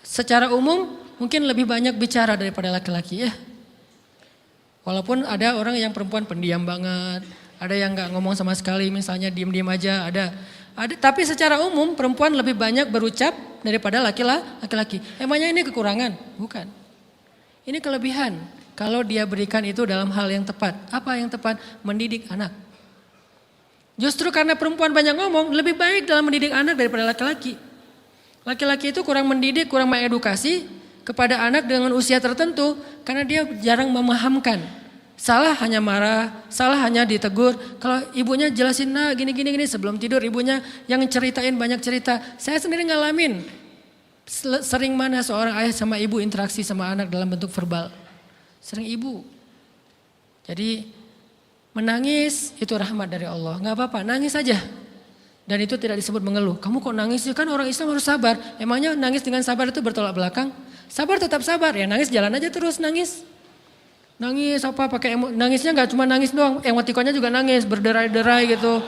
secara umum mungkin lebih banyak bicara daripada laki-laki ya. Walaupun ada orang yang perempuan pendiam banget, ada yang gak ngomong sama sekali, misalnya diem-diem aja, ada. Tapi secara umum perempuan lebih banyak berucap daripada laki-laki. Emangnya ini kekurangan? Bukan. Ini kelebihan. Kalau dia berikan itu dalam hal yang tepat. Apa yang tepat? Mendidik anak. Justru karena perempuan banyak ngomong, lebih baik dalam mendidik anak daripada laki-laki. Laki-laki itu kurang mendidik, kurang mengedukasi kepada anak dengan usia tertentu karena dia jarang memahamkan. Salah hanya marah, salah hanya ditegur. Kalau ibunya jelasin gini sebelum tidur ibunya yang ceritain banyak cerita. Saya sendiri ngalamin sering mana seorang ayah sama ibu interaksi sama anak dalam bentuk verbal. Sering ibu. Jadi menangis itu rahmat dari Allah. Gak apa-apa, nangis aja. Dan itu tidak disebut mengeluh. Kamu kok nangis sih? Kan orang Islam harus sabar. Emangnya nangis dengan sabar itu bertolak belakang? Sabar tetap sabar. Ya nangis jalan aja terus nangis. Nangis apa pakai nangisnya gak cuma nangis doang. Emotikonnya juga nangis, berderai-derai gitu.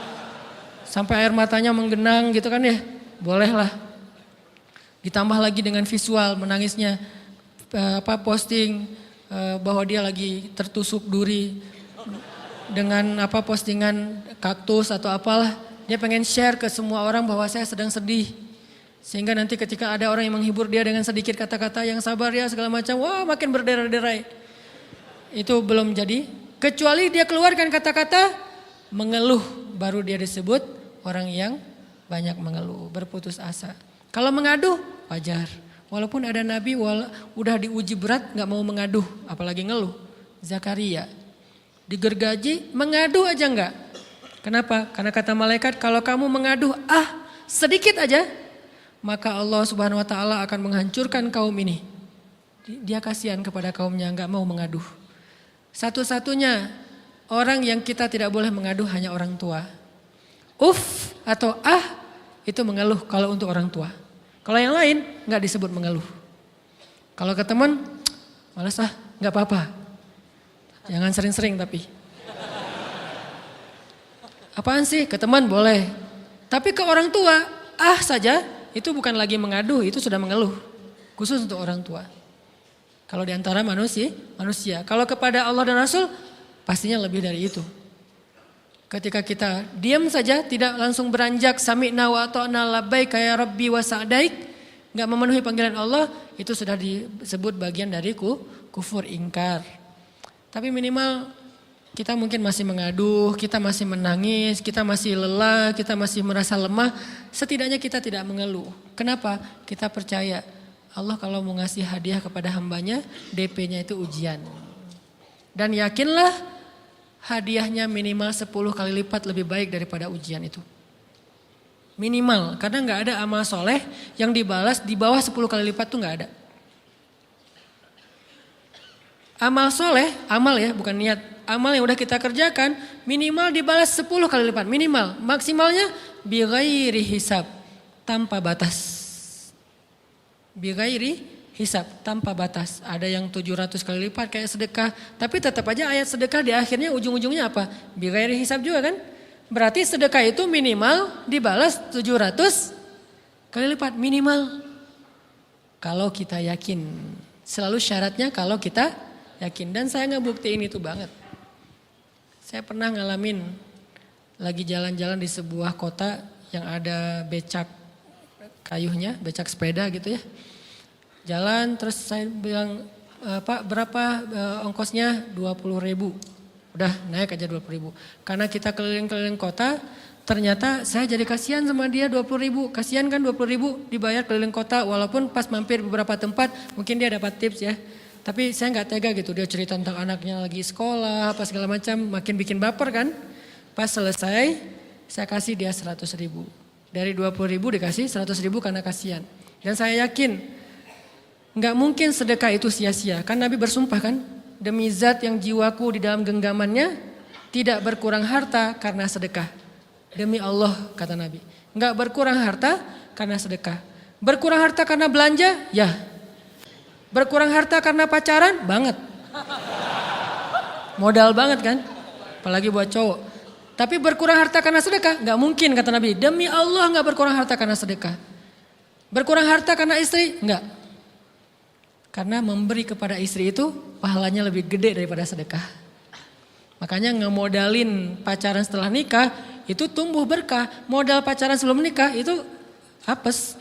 Sampai air matanya menggenang gitu kan ya. Boleh lah. Ditambah lagi dengan visual menangisnya. Posting bahwa dia lagi tertusuk duri. Dengan postingan kaktus atau apalah. Dia pengen share ke semua orang bahwa saya sedang sedih. Sehingga nanti ketika ada orang yang menghibur dia dengan sedikit kata-kata yang sabar ya segala macam. Wah makin berderai-derai. Itu belum jadi. Kecuali dia keluarkan kata-kata mengeluh. Baru dia disebut orang yang banyak mengeluh. Berputus asa. Kalau mengaduh wajar. Walaupun ada nabi udah diuji berat gak mau mengaduh. Apalagi ngeluh. Zakaria. Digergaji mengadu aja enggak. Kenapa? Karena kata malaikat kalau kamu mengaduh sedikit aja. Maka Allah Subhanahu wa taala akan menghancurkan kaum ini. Dia kasihan kepada kaumnya enggak mau mengaduh. Satu-satunya orang yang kita tidak boleh mengaduh hanya orang tua. Atau itu mengeluh kalau untuk orang tua. Kalau yang lain nggak disebut mengeluh. Kalau ke teman, malas nggak apa-apa. Jangan sering-sering tapi. Apaan sih? Ke teman boleh. Tapi ke orang tua, saja itu bukan lagi mengadu, itu sudah mengeluh. Khusus untuk orang tua. Kalau di antara manusia. Kalau kepada Allah dan Rasul, pastinya lebih dari itu. Ketika kita diam saja, tidak langsung beranjak sami'na wa ata'na labbaik ya rabbi wa sa'daik, enggak memenuhi panggilan Allah, itu sudah disebut bagian dari kufur ingkar. Tapi minimal kita mungkin masih mengadu, kita masih menangis, kita masih lelah, kita masih merasa lemah, setidaknya kita tidak mengeluh. Kenapa? Kita percaya Allah kalau mau ngasih hadiah kepada hambanya, DP-nya itu ujian. Dan yakinlah hadiahnya minimal 10 kali lipat lebih baik daripada ujian itu. Minimal, karena nggak ada amal soleh yang dibalas di bawah 10 kali lipat tuh nggak ada. Amal soleh, amal ya bukan niat. Amal yang udah kita kerjakan minimal dibalas 10 kali lipat. Minimal, maksimalnya bighairi hisab, tanpa batas. Bighairi hisab, tanpa batas. Ada yang 700 kali lipat kayak sedekah. Tapi tetap aja ayat sedekah di akhirnya ujung-ujungnya apa? Bighairi hisab juga kan? Berarti sedekah itu minimal dibalas 700 kali lipat. Minimal. Kalau kita yakin. Selalu syaratnya kalau kita yakin. Dan saya ngebuktiin itu banget. Saya pernah ngalamin lagi jalan-jalan di sebuah kota yang ada becak kayuhnya, becak sepeda gitu ya. Jalan terus saya bilang, Pak berapa ongkosnya? 20.000. Udah naik aja 20.000. Karena kita keliling-keliling kota, ternyata saya jadi kasihan sama dia 20.000. Kasihan kan 20.000 dibayar keliling kota, walaupun pas mampir beberapa tempat mungkin dia dapat tips ya. Tapi saya nggak tega gitu, dia cerita tentang anaknya lagi sekolah, apa segala macam, makin bikin baper kan. Pas selesai, saya kasih dia 100.000. Dari 20.000 dikasih 100.000 karena kasihan. Dan saya yakin, nggak mungkin sedekah itu sia-sia. Kan Nabi bersumpah kan, demi zat yang jiwaku di dalam genggamannya, tidak berkurang harta karena sedekah. Demi Allah kata Nabi, nggak berkurang harta karena sedekah. Berkurang harta karena belanja? Ya. Berkurang harta karena pacaran? Banget. Modal banget kan? Apalagi buat cowok. Tapi berkurang harta karena sedekah? Gak mungkin kata Nabi. Demi Allah gak berkurang harta karena sedekah. Berkurang harta karena istri? Enggak. Karena memberi kepada istri itu pahalanya lebih gede daripada sedekah. Makanya ngemodalin pacaran setelah nikah itu tumbuh berkah. Modal pacaran sebelum nikah itu apes.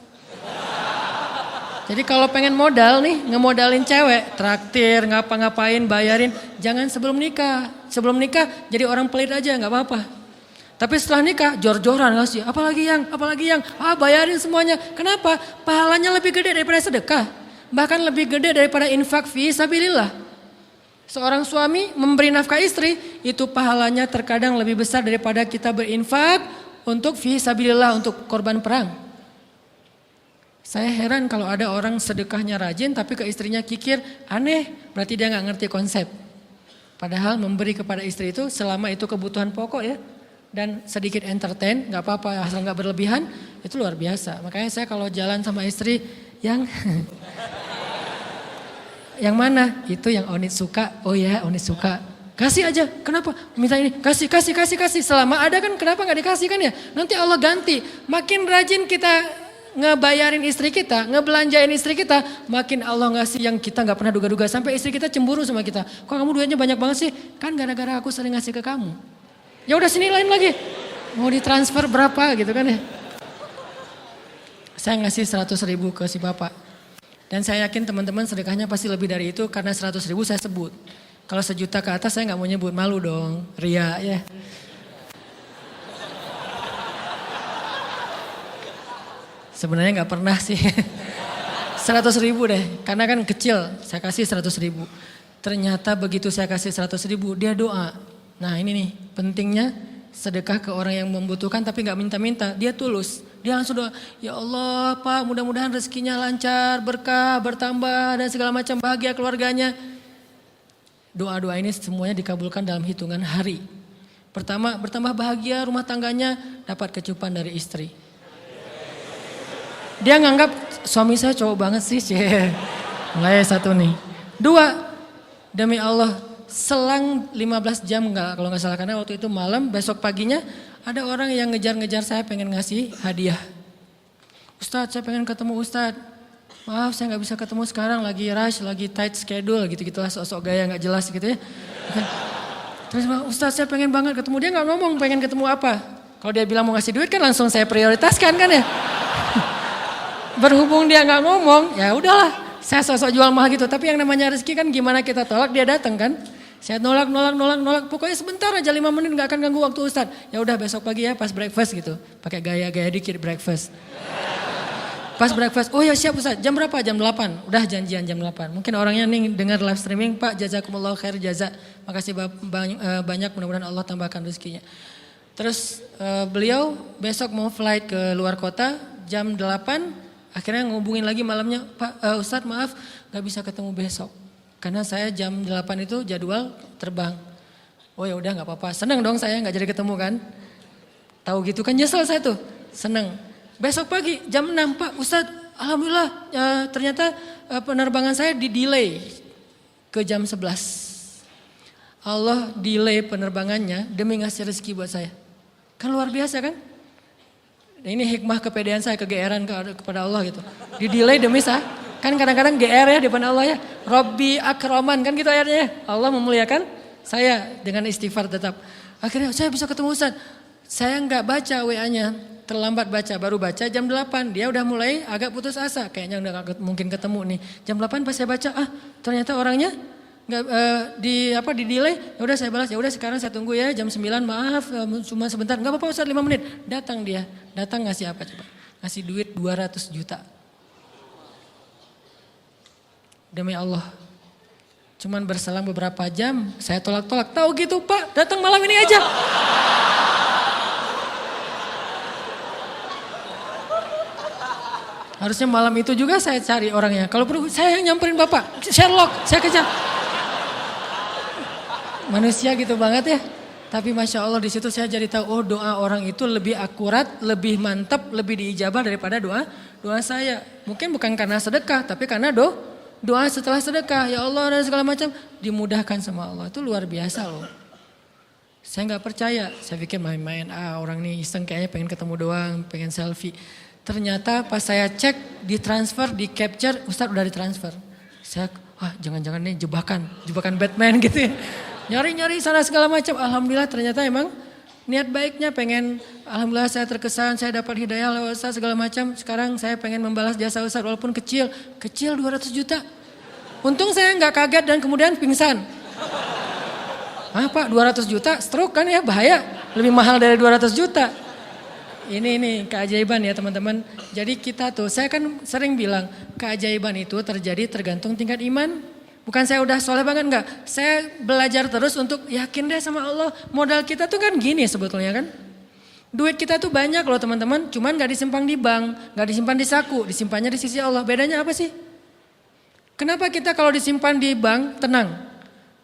Jadi kalau pengen modal nih, ngemodalin cewek, traktir, ngapa-ngapain, bayarin, jangan sebelum nikah. Sebelum nikah jadi orang pelit aja, nggak apa-apa. Tapi setelah nikah, jor-joran ngasih, apalagi yang, bayarin semuanya. Kenapa? Pahalanya lebih gede daripada sedekah. Bahkan lebih gede daripada infak fi sabilillah. Seorang suami memberi nafkah istri, itu pahalanya terkadang lebih besar daripada kita berinfak untuk fi sabilillah, untuk korban perang. Saya heran kalau ada orang sedekahnya rajin tapi ke istrinya kikir, aneh, berarti dia gak ngerti konsep. Padahal memberi kepada istri itu selama itu kebutuhan pokok ya. Dan sedikit entertain, gak apa-apa asal gak berlebihan, itu luar biasa. Makanya saya kalau jalan sama istri yang yang mana? Itu yang Onit suka, oh ya Onit suka. Kasih aja, kenapa? Minta ini, kasih. Selama ada kan kenapa gak dikasih kan ya? Nanti Allah ganti, makin rajin kita ngebayarin istri kita, ngebelanjain istri kita, makin Allah ngasih yang kita gak pernah duga-duga. Sampai istri kita cemburu sama kita. Kok kamu duitnya banyak banget sih? Kan gara-gara aku sering ngasih ke kamu. Ya udah sini lain lagi. Mau ditransfer berapa gitu kan ya. Saya ngasih 100.000 ke si bapak. Dan saya yakin teman-teman sedekahnya pasti lebih dari itu karena 100.000 saya sebut. Kalau 1 juta ke atas saya gak mau nyebut, malu dong, ria ya. Sebenarnya gak pernah sih. 100.000 deh, karena kan kecil, saya kasih 100.000. Ternyata begitu saya kasih 100.000, dia doa. Nah ini nih, pentingnya sedekah ke orang yang membutuhkan tapi gak minta-minta, dia tulus. Dia langsung doa, ya Allah Pak mudah-mudahan rezekinya lancar, berkah, bertambah dan segala macam, bahagia keluarganya. Doa-doa ini semuanya dikabulkan dalam hitungan hari. Pertama, bertambah bahagia rumah tangganya, dapat kecupan dari istri. Dia nganggap suami saya cowok banget sih. Mulai satu nih. Dua, demi Allah selang 15 jam enggak kalau nggak salah karena waktu itu malam, besok paginya ada orang yang ngejar-ngejar saya pengen ngasih hadiah. Ustadz, saya pengen ketemu Ustadz. Maaf saya nggak bisa ketemu sekarang, lagi rush, lagi tight schedule gitu-gitulah, sok-sok gaya nggak jelas gitu ya. Terus Ustadz saya pengen banget ketemu, dia nggak ngomong pengen ketemu apa. Kalau dia bilang mau ngasih duit kan langsung saya prioritaskan kan ya. Berhubung dia nggak ngomong, ya udahlah, saya sosok jual mahal gitu. Tapi yang namanya rezeki kan gimana kita tolak, dia datang kan. Saya nolak, pokoknya sebentar aja 5 menit nggak akan ganggu waktu Ustadz. Ya udah besok pagi ya pas breakfast gitu, pakai gaya-gaya dikit breakfast. Pas breakfast, oh ya siap Ustaz, jam berapa? Jam 8, udah janjian jam 8. Mungkin orangnya nih dengar live streaming, Pak jazakumullah khair jaza. Makasih banyak, mudah-mudahan Allah tambahkan rezekinya. Terus beliau besok mau flight ke luar kota jam 8, akhirnya ngubungin lagi malamnya, Pak Ustaz maaf gak bisa ketemu besok. Karena saya jam 8 itu jadwal terbang. Oh ya udah gak apa-apa, senang dong saya gak jadi ketemu kan. Tahu gitu kan nyesel saya tuh, senang. Besok pagi jam 6, Pak Ustadz, alhamdulillah ternyata penerbangan saya di-delay ke jam 11. Allah delay penerbangannya demi ngasih rezeki buat saya. Kan luar biasa kan? Ini hikmah kepedean saya, kegeeran kepada Allah gitu. Di-delay demi saya. Kan kadang-kadang GR ya di depan Allah ya. Robbi akraman kan gitu ayatnya. Allah memuliakan saya dengan istighfar tetap. Akhirnya saya bisa ketemu Ustadz. Saya nggak baca WA-nya. Terlambat baca, baru baca jam 8. Dia udah mulai agak putus asa. Kayaknya udah gak mungkin ketemu nih. Jam 8 pas saya baca, ternyata orangnya nggak di delay. Ya udah saya balas, ya udah sekarang saya tunggu ya jam 9. Maaf, cuma sebentar. Enggak apa-apa Ustaz 5 menit. Datang dia. Datang ngasih apa coba? Ngasih duit 200 juta. Demi Allah. Cuman berselang beberapa jam, saya tolak-tolak. Tahu gitu Pak, datang malam ini aja. Harusnya malam itu juga saya cari orangnya. Kalau perlu saya yang nyamperin Bapak. Sherlock, saya kejar. Manusia gitu banget ya. Tapi Masya Allah di situ saya jadi tahu, oh doa orang itu lebih akurat, lebih mantap, lebih diijabah daripada doa saya. Mungkin bukan karena sedekah, tapi karena doa setelah sedekah. Ya Allah dan segala macam dimudahkan sama Allah. Itu luar biasa loh. Saya nggak percaya. Saya pikir main-main, orang nih iseng kayaknya pengen ketemu doang, pengen selfie. Ternyata pas saya cek, ditransfer, di capture, Ustadz udah ditransfer. Saya, jangan-jangan nih jebakan Batman gitu ya. Nyari-nyari sana segala macam. Alhamdulillah ternyata emang niat baiknya pengen, alhamdulillah saya terkesan, saya dapat hidayah lewat Ustadz segala macam. Sekarang saya pengen membalas jasa Ustadz walaupun kecil 200 juta. Untung saya nggak kaget dan kemudian pingsan. Pak 200 juta, stroke kan ya bahaya. Lebih mahal dari 200 juta. Ini keajaiban ya teman-teman. Jadi kita tuh, saya kan sering bilang keajaiban itu terjadi tergantung tingkat iman. Bukan saya udah soleh banget enggak. Saya belajar terus untuk yakin deh sama Allah. Modal kita tuh kan gini sebetulnya kan. Duit kita tuh banyak loh teman-teman. Cuman gak disimpan di bank, gak disimpan di saku. Disimpannya di sisi Allah. Bedanya apa sih? Kenapa kita kalau disimpan di bank tenang?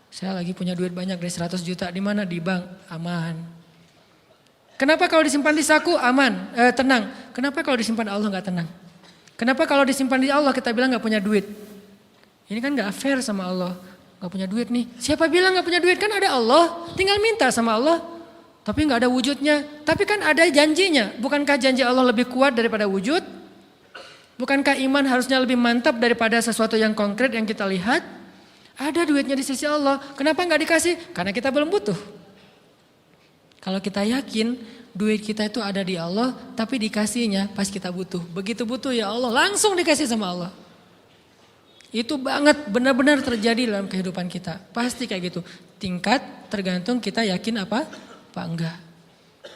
Saya lagi punya duit banyak dari 100 juta. Di mana? Di bank. Aman. Kenapa kalau disimpan di saku aman, tenang? Kenapa kalau disimpan Allah nggak tenang? Kenapa kalau disimpan di Allah kita bilang nggak punya duit? Ini kan nggak fair sama Allah, nggak punya duit nih. Siapa bilang nggak punya duit? Kan ada Allah, tinggal minta sama Allah. Tapi nggak ada wujudnya. Tapi kan ada janjinya. Bukankah janji Allah lebih kuat daripada wujud? Bukankah iman harusnya lebih mantap daripada sesuatu yang konkret yang kita lihat? Ada duitnya di sisi Allah. Kenapa nggak dikasih? Karena kita belum butuh. Kalau kita yakin duit kita itu ada di Allah, tapi dikasihnya pas kita butuh. Begitu butuh ya Allah langsung dikasih sama Allah. Itu banget benar-benar terjadi dalam kehidupan kita. Pasti kayak gitu. Tingkat tergantung kita yakin apa enggak.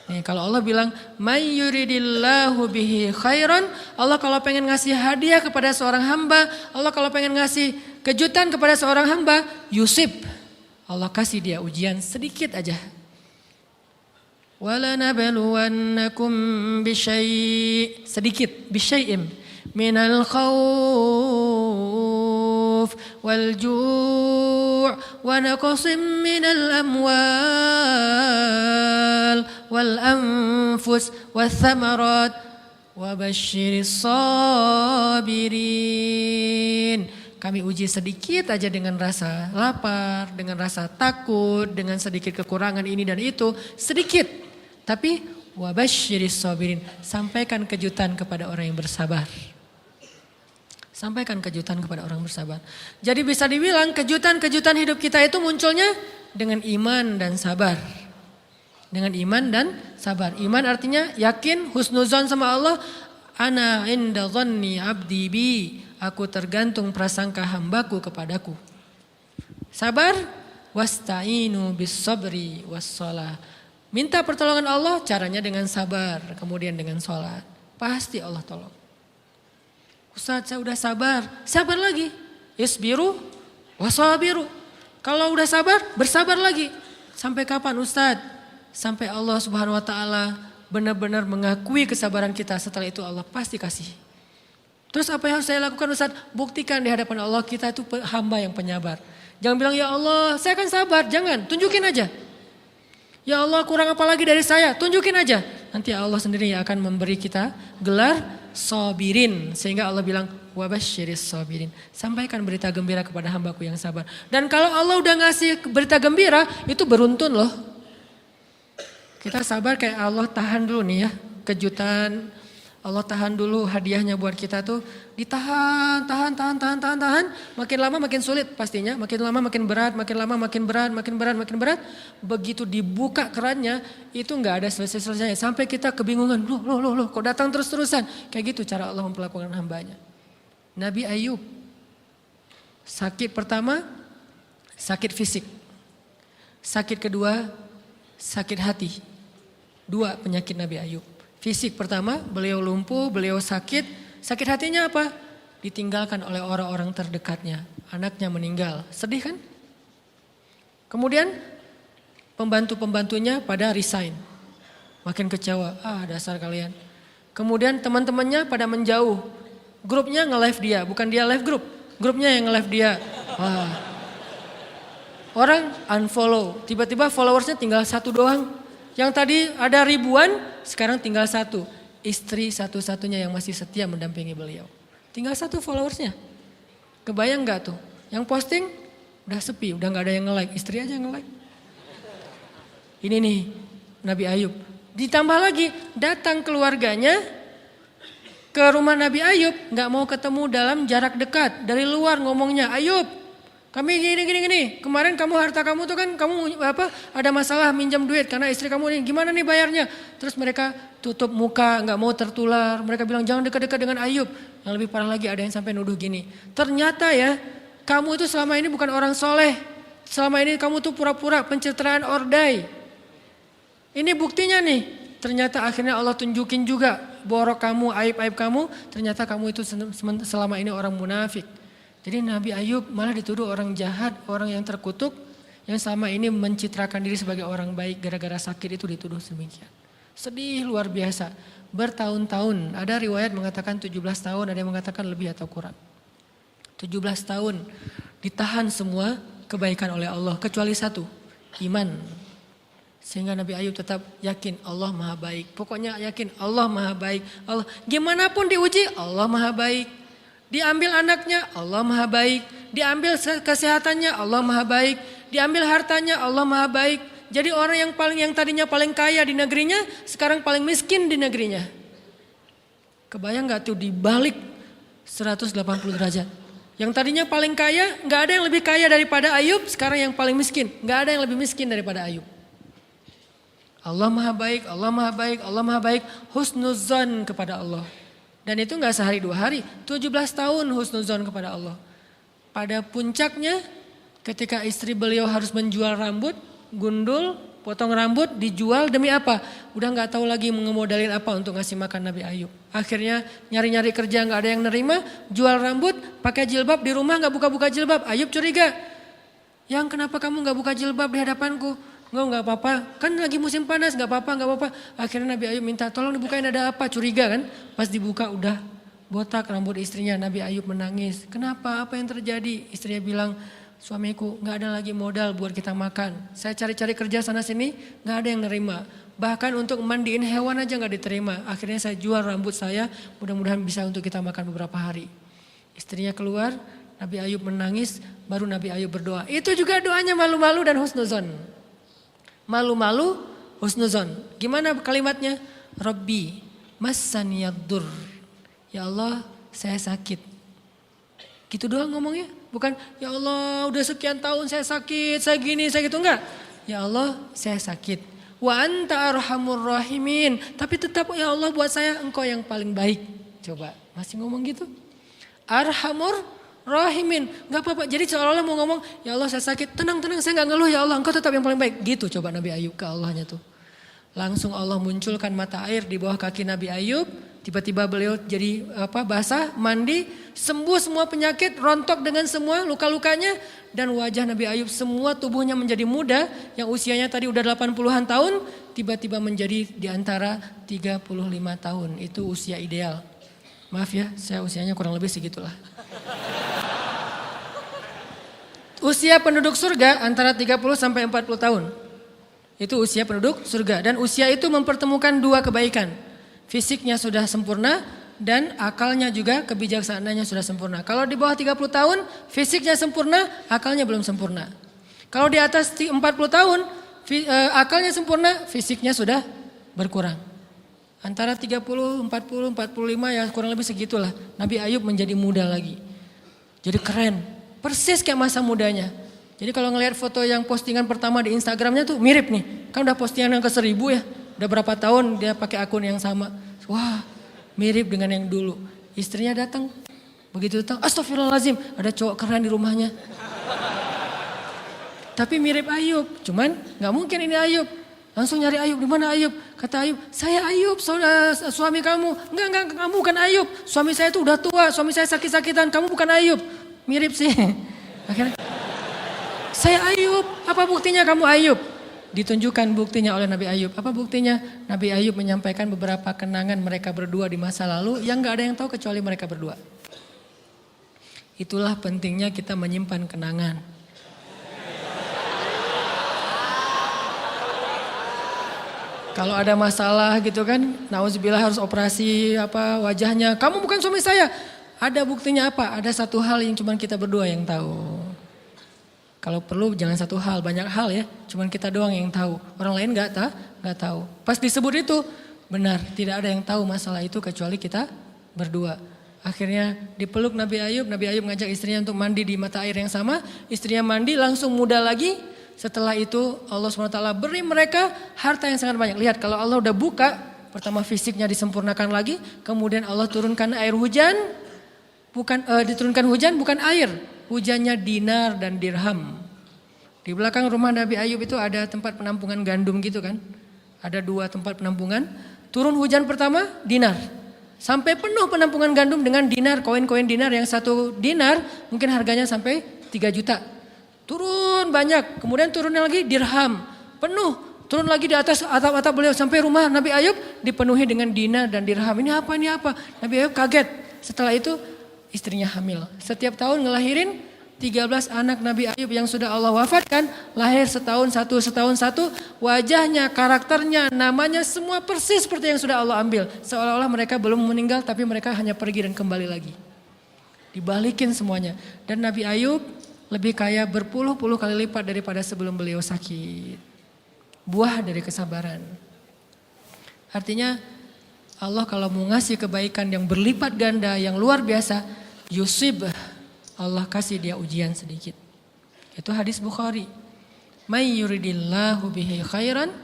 Nih kalau Allah bilang, "May yuridillahu bihi khairan", Allah kalau pengen ngasih hadiah kepada seorang hamba, Allah kalau pengen ngasih kejutan kepada seorang hamba, yusib. Allah kasih dia ujian sedikit aja. وَلَنَبْلُوَنَّكُمْ بِشَيْءٍ sedikit بِشَيْءٍ مِنَ الْخَوْفِ وَالْجُوعِ وَنَقْصٍ مِنَ الْأَمْوَالِ وَالْأَنْفُسِ وَالثَّمَرَاتِ. Wa basyiris sabirin. Kami uji sedikit aja dengan rasa lapar, dengan rasa takut, dengan sedikit kekurangan ini dan itu, sedikit. Tapi wa basyiris sabirin, sampaikan kejutan kepada orang yang bersabar. Sampaikan kejutan kepada orang bersabar. Jadi bisa dibilang kejutan-kejutan hidup kita itu munculnya dengan iman dan sabar. Dengan iman dan sabar. Iman artinya yakin, husnuzon sama Allah. Ana inda dhanni abdi bi. Aku tergantung prasangka hambaku kepadaku. Sabar. Wasta'inu bis sabri was shalah. Minta pertolongan Allah caranya dengan sabar. Kemudian dengan sholat. Pasti Allah tolong. Ustaz, saya udah sabar. Sabar lagi. Isbiru wasabiru. Kalau udah sabar, bersabar lagi. Sampai kapan Ustaz? Sampai Allah Subhanahu wa taala benar-benar mengakui kesabaran kita. Setelah itu Allah pasti kasih. Terus apa yang harus saya lakukan Ustaz? Buktikan di hadapan Allah kita itu hamba yang penyabar. Jangan bilang ya Allah, saya akan sabar. Jangan, tunjukin aja. Ya Allah, kurang apa lagi dari saya? Tunjukin aja. Nanti Allah sendiri yang akan memberi kita gelar sabirin. Sehingga Allah bilang wabasyiris sabirin. Sampaikan berita gembira kepada hambaku yang sabar. Dan kalau Allah udah ngasih berita gembira, itu beruntun loh. Kita sabar kayak Allah tahan dulu nih ya. Kejutan, Allah tahan dulu hadiahnya buat kita tuh. Ditahan, tahan. Makin lama makin sulit pastinya. Makin lama makin berat, makin lama makin berat. Begitu dibuka kerannya, itu gak ada selesai-selesainya. Sampai kita kebingungan, loh, kok datang terus-terusan. Kayak gitu cara Allah memperlakukan hambanya. Nabi Ayub, sakit pertama, sakit fisik. Sakit kedua, sakit hati. 2 penyakit Nabi Ayub. Fisik pertama, beliau lumpuh, beliau sakit. Sakit hatinya apa? Ditinggalkan oleh orang-orang terdekatnya. Anaknya meninggal. Sedih kan? Kemudian pembantu-pembantunya pada resign. Makin kecewa. Dasar kalian. Kemudian teman-temannya pada menjauh. Grupnya nge-live dia. Bukan dia live grup. Grupnya yang nge-live dia. Orang unfollow. Tiba-tiba followersnya tinggal 1 doang. Yang tadi ada ribuan, sekarang tinggal 1. Istri satu-satunya yang masih setia mendampingi beliau. Tinggal 1 followersnya. Kebayang gak tuh? Yang posting udah sepi, udah gak ada yang nge-like. Istri aja nge-like. Ini nih Nabi Ayub. Ditambah lagi datang keluarganya ke rumah Nabi Ayub. Gak mau ketemu dalam jarak dekat. Dari luar ngomongnya, Ayub. Kami gini. Kemarin kamu harta kamu tuh kan kamu ada masalah minjam duit karena istri kamu ini gimana nih bayarnya? Terus mereka tutup muka, nggak mau tertular. Mereka bilang jangan dekat-dekat dengan Ayub. Yang lebih parah lagi ada yang sampai nuduh gini. Ternyata ya kamu itu selama ini bukan orang soleh. Selama ini kamu tuh pura-pura pencitraan ordai. Ini buktinya nih. Ternyata akhirnya Allah tunjukin juga borok kamu, aib-aib kamu. Ternyata kamu itu selama ini orang munafik. Jadi Nabi Ayub malah dituduh orang jahat, orang yang terkutuk, yang selama ini mencitrakan diri sebagai orang baik gara-gara sakit itu dituduh demikian. Sedih luar biasa, bertahun-tahun, ada riwayat mengatakan 17 tahun, ada yang mengatakan lebih atau kurang. 17 tahun ditahan semua kebaikan oleh Allah, kecuali 1, iman. Sehingga Nabi Ayub tetap yakin Allah maha baik, pokoknya yakin Allah maha baik. Allah, gimana pun diuji Allah maha baik. Diambil anaknya Allah maha baik. Diambil kesehatannya Allah maha baik. Diambil hartanya Allah maha baik. Jadi orang yang tadinya paling kaya di negerinya sekarang paling miskin di negerinya. Kebayang gak tuh dibalik 180 derajat. Yang tadinya paling kaya gak ada yang lebih kaya daripada Ayub. Sekarang yang paling miskin. Gak ada yang lebih miskin daripada Ayub. Allah maha baik, Allah maha baik, Allah maha baik. Husnuzan kepada Allah. Dan itu gak sehari 2 hari, 17 tahun husnuzon kepada Allah. Pada puncaknya ketika istri beliau harus menjual rambut, gundul, potong rambut, dijual demi apa? Udah gak tahu lagi ngemodalin apa untuk ngasih makan Nabi Ayub. Akhirnya nyari-nyari kerja gak ada yang nerima, jual rambut, pakai jilbab di rumah gak buka-buka jilbab. Ayub curiga, yang kenapa kamu gak buka jilbab di hadapanku? Enggak apa-apa, kan lagi musim panas, enggak apa-apa. Akhirnya Nabi Ayub minta tolong dibukain ada apa, curiga kan. Pas dibuka udah botak rambut istrinya, Nabi Ayub menangis. Kenapa, apa yang terjadi? Istrinya bilang, suamiku nggak ada lagi modal buat kita makan. Saya cari-cari kerja sana sini nggak ada yang nerima. Bahkan untuk mandiin hewan aja nggak diterima. Akhirnya saya jual rambut saya, mudah-mudahan bisa untuk kita makan beberapa hari. Istrinya keluar, Nabi Ayub menangis, baru Nabi Ayub berdoa. Itu juga doanya malu-malu dan husnuzon. Malu-malu, husnuzon. Gimana kalimatnya? Rabbi massaniyaddur. Ya Allah, saya sakit. Gitu doang ngomongnya. Bukan, ya Allah udah sekian tahun saya sakit, saya gini, saya gitu. Enggak. Ya Allah, saya sakit. Wa anta arhamur rahimin. Tapi tetap ya Allah buat saya engkau yang paling baik. Coba, masih ngomong gitu? Arhamur rahimin. Gak apa-apa, jadi seolah-olah mau ngomong, ya Allah saya sakit, tenang-tenang saya gak ngeluh ya Allah, engkau tetap yang paling baik. Gitu coba Nabi Ayub ke Allahnya tuh. Langsung Allah munculkan mata air di bawah kaki Nabi Ayub. Tiba-tiba beliau jadi basah, mandi, sembuh semua penyakit, rontok dengan semua luka-lukanya. Dan wajah Nabi Ayub semua tubuhnya menjadi muda. Yang usianya tadi udah 80-an tahun, tiba-tiba menjadi di antara 35 tahun. Itu usia ideal. Maaf ya, saya usianya kurang lebih segitulah. Usia penduduk surga antara 30 sampai 40 tahun. Itu usia penduduk surga. Dan usia itu mempertemukan dua kebaikan. Fisiknya sudah sempurna dan akalnya juga kebijaksanaannya sudah sempurna. Kalau di bawah 30 tahun fisiknya sempurna, akalnya belum sempurna. Kalau di atas 40 tahun akalnya sempurna, fisiknya sudah berkurang. Antara 30, 40, 45 ya kurang lebih segitulah. Nabi Ayub menjadi muda lagi. Jadi keren, persis kayak masa mudanya. Jadi kalau ngelihat foto yang postingan pertama di Instagramnya tuh mirip nih. Kan udah postingan yang ke 1000 ya. Udah berapa tahun dia pakai akun yang sama. Wah, mirip dengan yang dulu. Istrinya datang. Begitu datang, astagfirullahaladzim, ada cowok keren di rumahnya. Tapi mirip Ayub, cuman gak mungkin ini Ayub. Langsung nyari Ayub, di mana Ayub? Kata Ayub, saya Ayub, suami kamu. Enggak, kamu bukan Ayub. Suami saya itu udah tua, suami saya sakit-sakitan, kamu bukan Ayub. Mirip sih. Akhirnya, saya Ayub, apa buktinya kamu Ayub? Ditunjukkan buktinya oleh Nabi Ayub. Apa buktinya? Nabi Ayub menyampaikan beberapa kenangan mereka berdua di masa lalu yang gak ada yang tahu kecuali mereka berdua. Itulah pentingnya kita menyimpan kenangan. Kalau ada masalah gitu kan, nauzubillah harus operasi wajahnya. Kamu bukan suami saya. Ada buktinya apa? Ada satu hal yang cuma kita berdua yang tahu. Kalau perlu jangan satu hal, banyak hal ya. Cuman kita doang yang tahu. Orang lain nggak tahu. Pas disebut itu benar, tidak ada yang tahu masalah itu kecuali kita berdua. Akhirnya dipeluk Nabi Ayub ngajak istrinya untuk mandi di mata air yang sama. Istrinya mandi langsung muda lagi. Setelah itu Allah SWT beri mereka harta yang sangat banyak. Lihat kalau Allah udah buka, pertama fisiknya disempurnakan lagi. Kemudian Allah turunkan air hujan. Diturunkan hujan bukan air. Hujannya dinar dan dirham. Di belakang rumah Nabi Ayub itu ada tempat penampungan gandum gitu kan. Ada 2 tempat penampungan. Turun hujan pertama dinar. Sampai penuh penampungan gandum dengan dinar. Koin-koin dinar yang 1 dinar mungkin harganya sampai 3 juta. Turun banyak. Kemudian turunnya lagi dirham. Penuh. Turun lagi di atas atap-atap beliau. Sampai rumah Nabi Ayub dipenuhi dengan dinar dan dirham. Ini apa? Nabi Ayub kaget. Setelah itu istrinya hamil. Setiap tahun ngelahirin 13 anak Nabi Ayub yang sudah Allah wafatkan. Lahir setahun satu. Wajahnya, karakternya, namanya semua persis seperti yang sudah Allah ambil. Seolah-olah mereka belum meninggal tapi mereka hanya pergi dan kembali lagi. Dibalikin semuanya. Dan Nabi Ayub lebih kaya berpuluh-puluh kali lipat daripada sebelum beliau sakit. Buah dari kesabaran. Artinya Allah kalau mau ngasih kebaikan yang berlipat ganda, yang luar biasa, yusib, Allah kasih dia ujian sedikit. Itu hadis Bukhari. May yuridillahu bihi khairan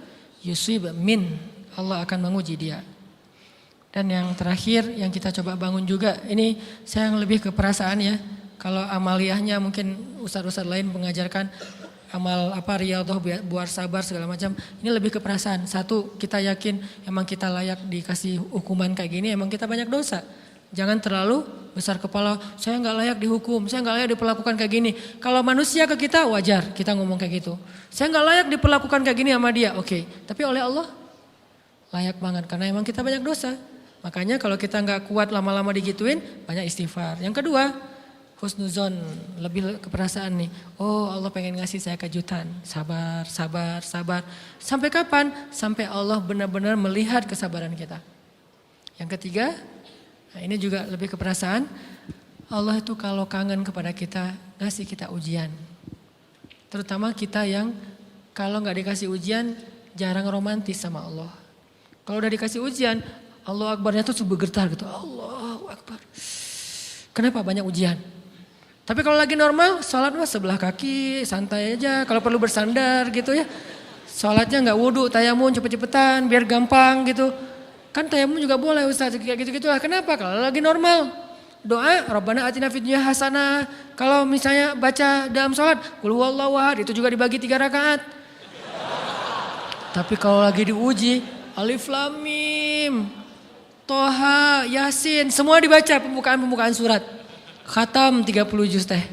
yusib min. Allah akan menguji dia. Dan yang terakhir yang kita coba bangun juga, ini saya yang lebih ke perasaan ya. Kalau amaliyahnya mungkin ustadz-ustadz lain mengajarkan amal riyadhah buat sabar segala macam. Ini lebih ke perasaan. Satu, kita yakin emang kita layak dikasih hukuman kayak gini, emang kita banyak dosa. Jangan terlalu besar kepala, saya gak layak dihukum, saya gak layak diperlakukan kayak gini. Kalau manusia ke kita wajar kita ngomong kayak gitu. Saya gak layak diperlakukan kayak gini sama dia, oke. Tapi oleh Allah layak banget karena emang kita banyak dosa. Makanya kalau kita gak kuat lama-lama digituin, banyak istighfar. Yang kedua, husnuzon, lebih keperasaan nih. Oh Allah pengen ngasih saya kejutan. Sabar, sabar, sabar. Sampai kapan? Sampai Allah benar-benar melihat kesabaran kita. Yang ketiga, nah ini juga lebih keperasaan. Allah itu kalau kangen kepada kita, ngasih kita ujian. Terutama kita yang kalau nggak dikasih ujian, jarang romantis sama Allah. Kalau udah dikasih ujian, Allah Akbarnya tuh bergetar gitu. Allahu Akbar. Kenapa banyak ujian? Tapi kalau lagi normal, sholat mah sebelah kaki, santai aja. Kalau perlu bersandar gitu ya. Sholatnya nggak wudhu, tayamum cepet-cepetan, biar gampang gitu. Kan tayamum juga boleh Ustaz, kayak gitu-gitu lah. Kenapa? Kalau lagi normal. Doa, Rabbana atina fid dunya hasanah. Kalau misalnya baca dalam sholat, qul huwallahu ahad, itu juga dibagi 3 rakaat. Tapi kalau lagi diuji, Alif Lam Mim, Toha, Yasin, semua dibaca pembukaan surat. Khatam 30 juz teh.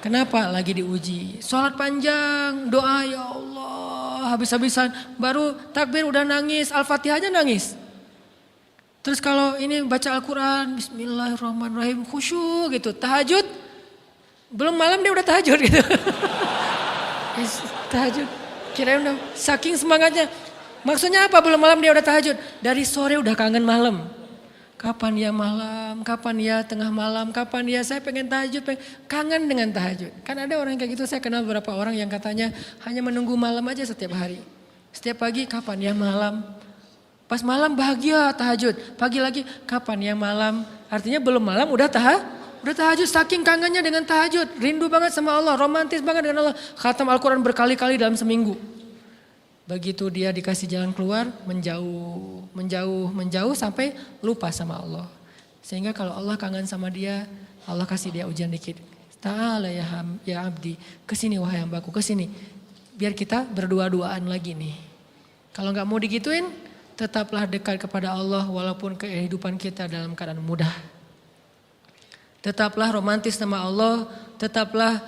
Kenapa? Lagi diuji. Sholat panjang, doa ya Allah, habis-habisan. Baru takbir udah nangis, Al-Fatihahnya nangis. Terus kalau ini baca Al-Quran, Bismillahirrahmanirrahim, khusyuk gitu. Tahajud, belum malam dia udah tahajud gitu. Tahajud, kirain udah saking semangatnya. Maksudnya apa belum malam dia udah tahajud? Dari sore udah kangen malam. Kapan ya malam, kapan ya tengah malam, kapan ya saya pengen tahajud, kangen dengan tahajud. Kan ada orang kayak gitu, saya kenal beberapa orang yang katanya hanya menunggu malam aja setiap hari. Setiap pagi kapan ya malam. Pas malam bahagia tahajud, pagi lagi kapan ya malam. Artinya belum malam udah tahajud, saking kangennya dengan tahajud. Rindu banget sama Allah, romantis banget dengan Allah. Khatam Al-Quran berkali-kali dalam seminggu. Begitu dia dikasih jalan keluar, menjauh sampai lupa sama Allah. Sehingga kalau Allah kangen sama dia, Allah kasih dia ujian dikit. Ta'ala ya abdi, kesini wahai hambaku, kesini. Biar kita berdua-duaan lagi nih. Kalau gak mau digituin, tetaplah dekat kepada Allah walaupun kehidupan kita dalam keadaan mudah. Tetaplah romantis sama Allah, tetaplah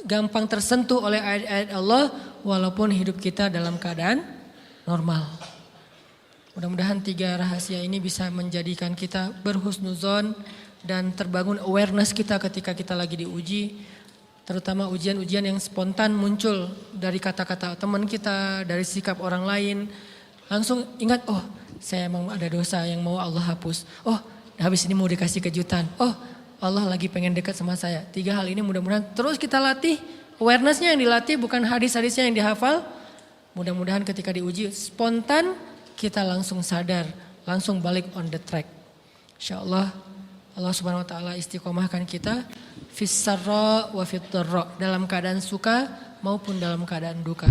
gampang tersentuh oleh ayat-ayat Allah walaupun hidup kita dalam keadaan normal. Mudah-mudahan 3 rahasia ini bisa menjadikan kita berhusnuzon dan terbangun awareness kita ketika kita lagi diuji. Terutama ujian-ujian yang spontan muncul dari kata-kata teman kita, dari sikap orang lain. Langsung ingat, oh saya emang ada dosa yang mau Allah hapus. Oh habis ini mau dikasih kejutan. Oh Allah lagi pengen dekat sama saya. 3 hal ini mudah-mudahan terus kita latih. Awarenessnya yang dilatih bukan hadis-hadisnya yang dihafal. Mudah-mudahan ketika diuji spontan kita langsung sadar. Langsung balik on the track. InsyaAllah Allah subhanahu wa ta'ala istiqomahkan kita. Fis sarra wa fit dharra. Dalam keadaan suka maupun dalam keadaan duka.